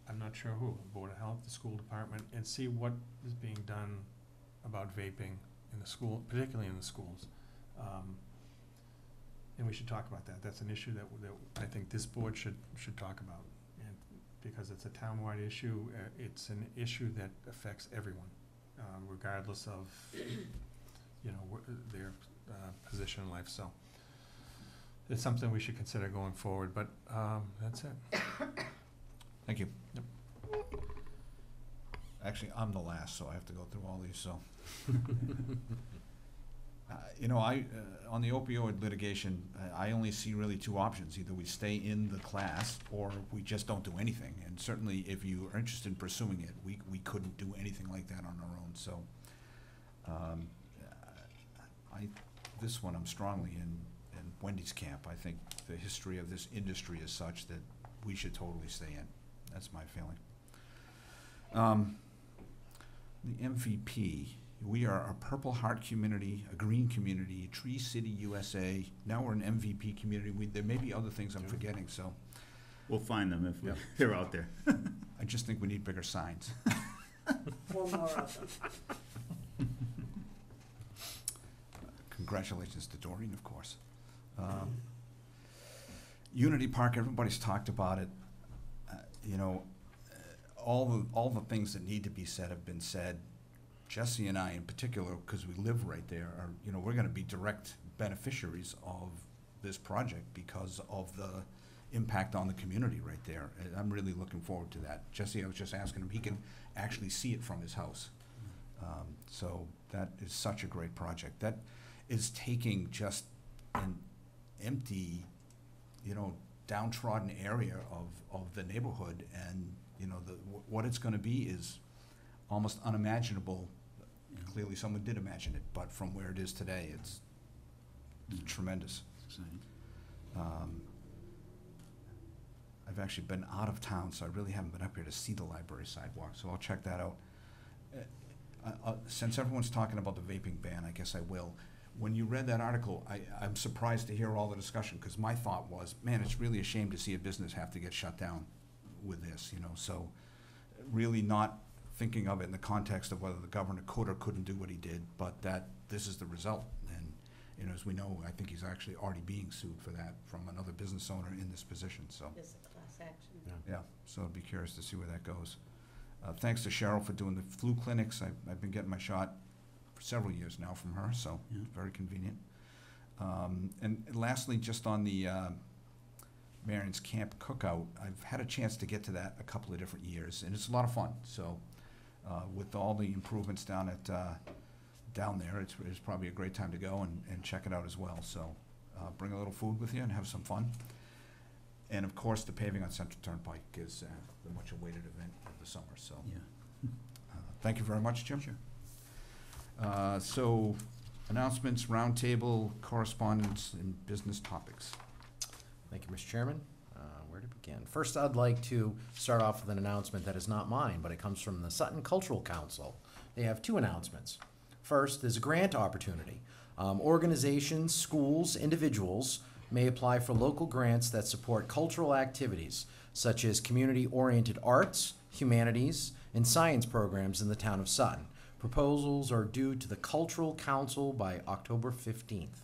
I'm not sure who, the Board of Health, the school department, and see what is being done about vaping in the school, particularly in the schools. And we should talk about that. That's an issue that I think this board should talk about. Because it's a town-wide issue, it's an issue that affects everyone, regardless of, their position in life. So it's something we should consider going forward. But that's it. Thank you. Yep. Actually, I'm the last, so I have to go through all these, so. On the opioid litigation, I only see really two options. Either we stay in the class or we just don't do anything. And certainly if you are interested in pursuing it, we couldn't do anything like that on our own. So this one I'm strongly in Wendy's camp. I think the history of this industry is such that we should totally stay in. That's my feeling. The MVP. We are a Purple Heart community, a green community, Tree City, USA. Now we're an MVP community. There may be other things I'm forgetting, so. We'll find them if Yep. they're out there. I just think we need bigger signs. 4 more of them. Congratulations to Doreen, of course. Unity Park, everybody's talked about it. All the things that need to be said have been said. Jesse and I in particular, because we live right there, we're going to be direct beneficiaries of this project because of the impact on the community right there. And I'm really looking forward to that. Jesse, I was just asking him, he can actually see it from his house. So that is such a great project. That is taking just an empty, downtrodden area of the neighborhood, and what it's going to be is almost unimaginable. Clearly someone did imagine it, but from where it is today, it's tremendous. I've actually been out of town, so I really haven't been up here to see the library sidewalk, so I'll check that out. Since everyone's talking about the vaping ban, I guess I will. When you read that article, I'm surprised to hear all the discussion, because my thought was, man, it's really a shame to see a business have to get shut down with this, so really not thinking of it in the context of whether the governor could or couldn't do what he did, but that this is the result. you know, as we know, I think he's actually already being sued for that from another business owner in this position, so. This is a class action. Yeah, so I'd be curious to see where that goes. Thanks to Cheryl for doing the flu clinics. I've been getting my shot for several years now from her, so Yeah. very convenient. And lastly, just on the Marion's Camp Cookout, I've had a chance to get to that a couple of different years, and it's a lot of fun. So with all the improvements down at down there, it's probably a great time to go and check it out as well. So bring a little food with you and have some fun. And of course, the paving on Central Turnpike is the much-awaited event of the summer. So Yeah. thank you very much, Jim. Sure. So announcements, roundtable, correspondence, and business topics. Thank you, Mr. Chairman. Where to begin? First, I'd like to start off with an announcement that is not mine, but it comes from the Sutton Cultural Council. They have two announcements. First, there's a grant opportunity. Organizations, schools, individuals may apply for local grants that support cultural activities, such as community-oriented arts, humanities, and science programs in the town of Sutton. Proposals are due to the Cultural Council by October 15th.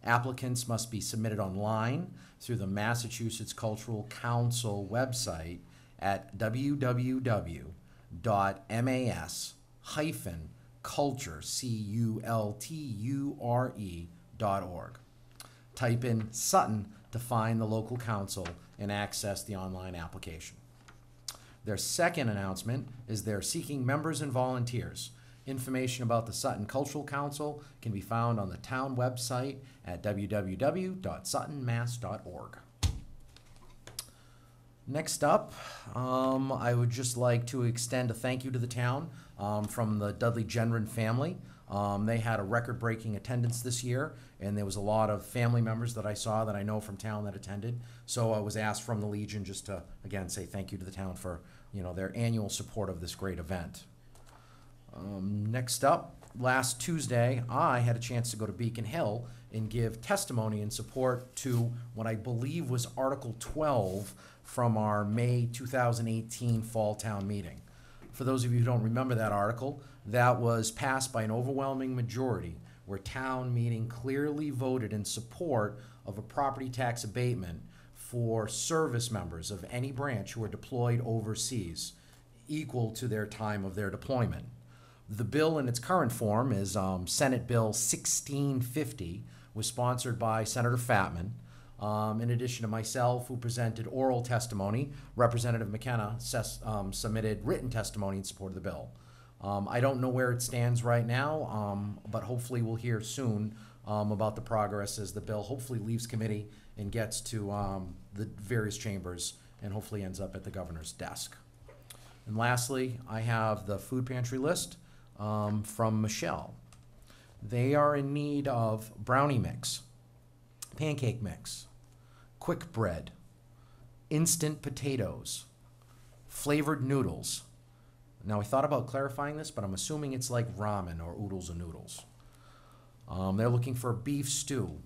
Applicants must be submitted online through the Massachusetts Cultural Council website at www.mas-culture.org. Type in Sutton to find the local council and access the online application. Their second announcement is they're seeking members and volunteers. Information about the Sutton Cultural Council can be found on the town website at www.suttonmass.org. Next up, I would just like to extend a thank you to the town from the Dudley Gendron family. They had a record-breaking attendance this year, and there was a lot of family members that I saw that I know from town that attended. So I was asked from the Legion just to, again, say thank you to the town for, you know, their annual support of this great event. Next up, last Tuesday, I had a chance to go to Beacon Hill and give testimony in support to what I believe was Article 12 from our May 2018 Fall Town Meeting. For those of you who don't remember that article, that was passed by an overwhelming majority where town meeting clearly voted in support of a property tax abatement for service members of any branch who are deployed overseas, equal to their time of their deployment. The bill in its current form is Senate Bill 1650, was sponsored by Senator Fatman. In addition to myself, who presented oral testimony, Representative McKenna submitted written testimony in support of the bill. I don't know where it stands right now, but hopefully we'll hear soon about the progress as the bill hopefully leaves committee and gets to the various chambers and hopefully ends up at the governor's desk. And lastly, I have the food pantry list from Michelle. They are in need of brownie mix, pancake mix, quick bread, instant potatoes, flavored noodles. Now, I thought about clarifying this, but I'm assuming it's like ramen or oodles and noodles. They're looking for beef stew,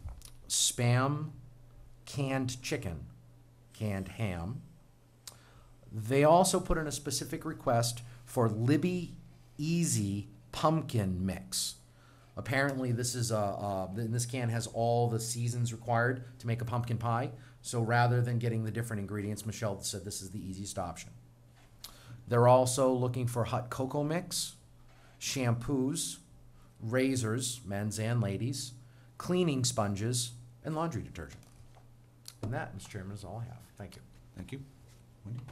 Spam, canned chicken, canned ham. They also put in a specific request for Libby Easy pumpkin mix. Apparently, this is this can has all the seasons required to make a pumpkin pie. So rather than getting the different ingredients, Michelle said this is the easiest option. They're also looking for hot cocoa mix, shampoos, razors, men's and ladies, cleaning sponges, and laundry detergent. And that, Mr. Chairman, is all I have. Thank you. Thank you. Wendy?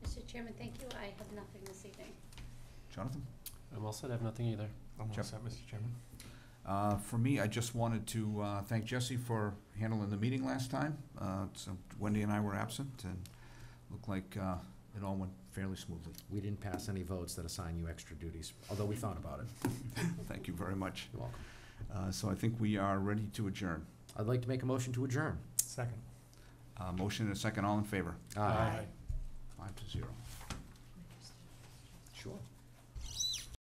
Mr. Chairman, thank you. I have nothing this evening. Jonathan? I'm also have nothing either. I'm all Jeff? set, Mr. Chairman. For me, I just wanted to thank Jesse for handling the meeting last time. So Wendy and I were absent, and looked like it all went fairly smoothly. We didn't pass any votes that assign you extra duties, although we thought about it. Thank you very much. You're welcome. So I think we are ready to adjourn. I'd like to make a motion to adjourn. Second. Motion and a second, all in favor? Aye. 5-0. Sure.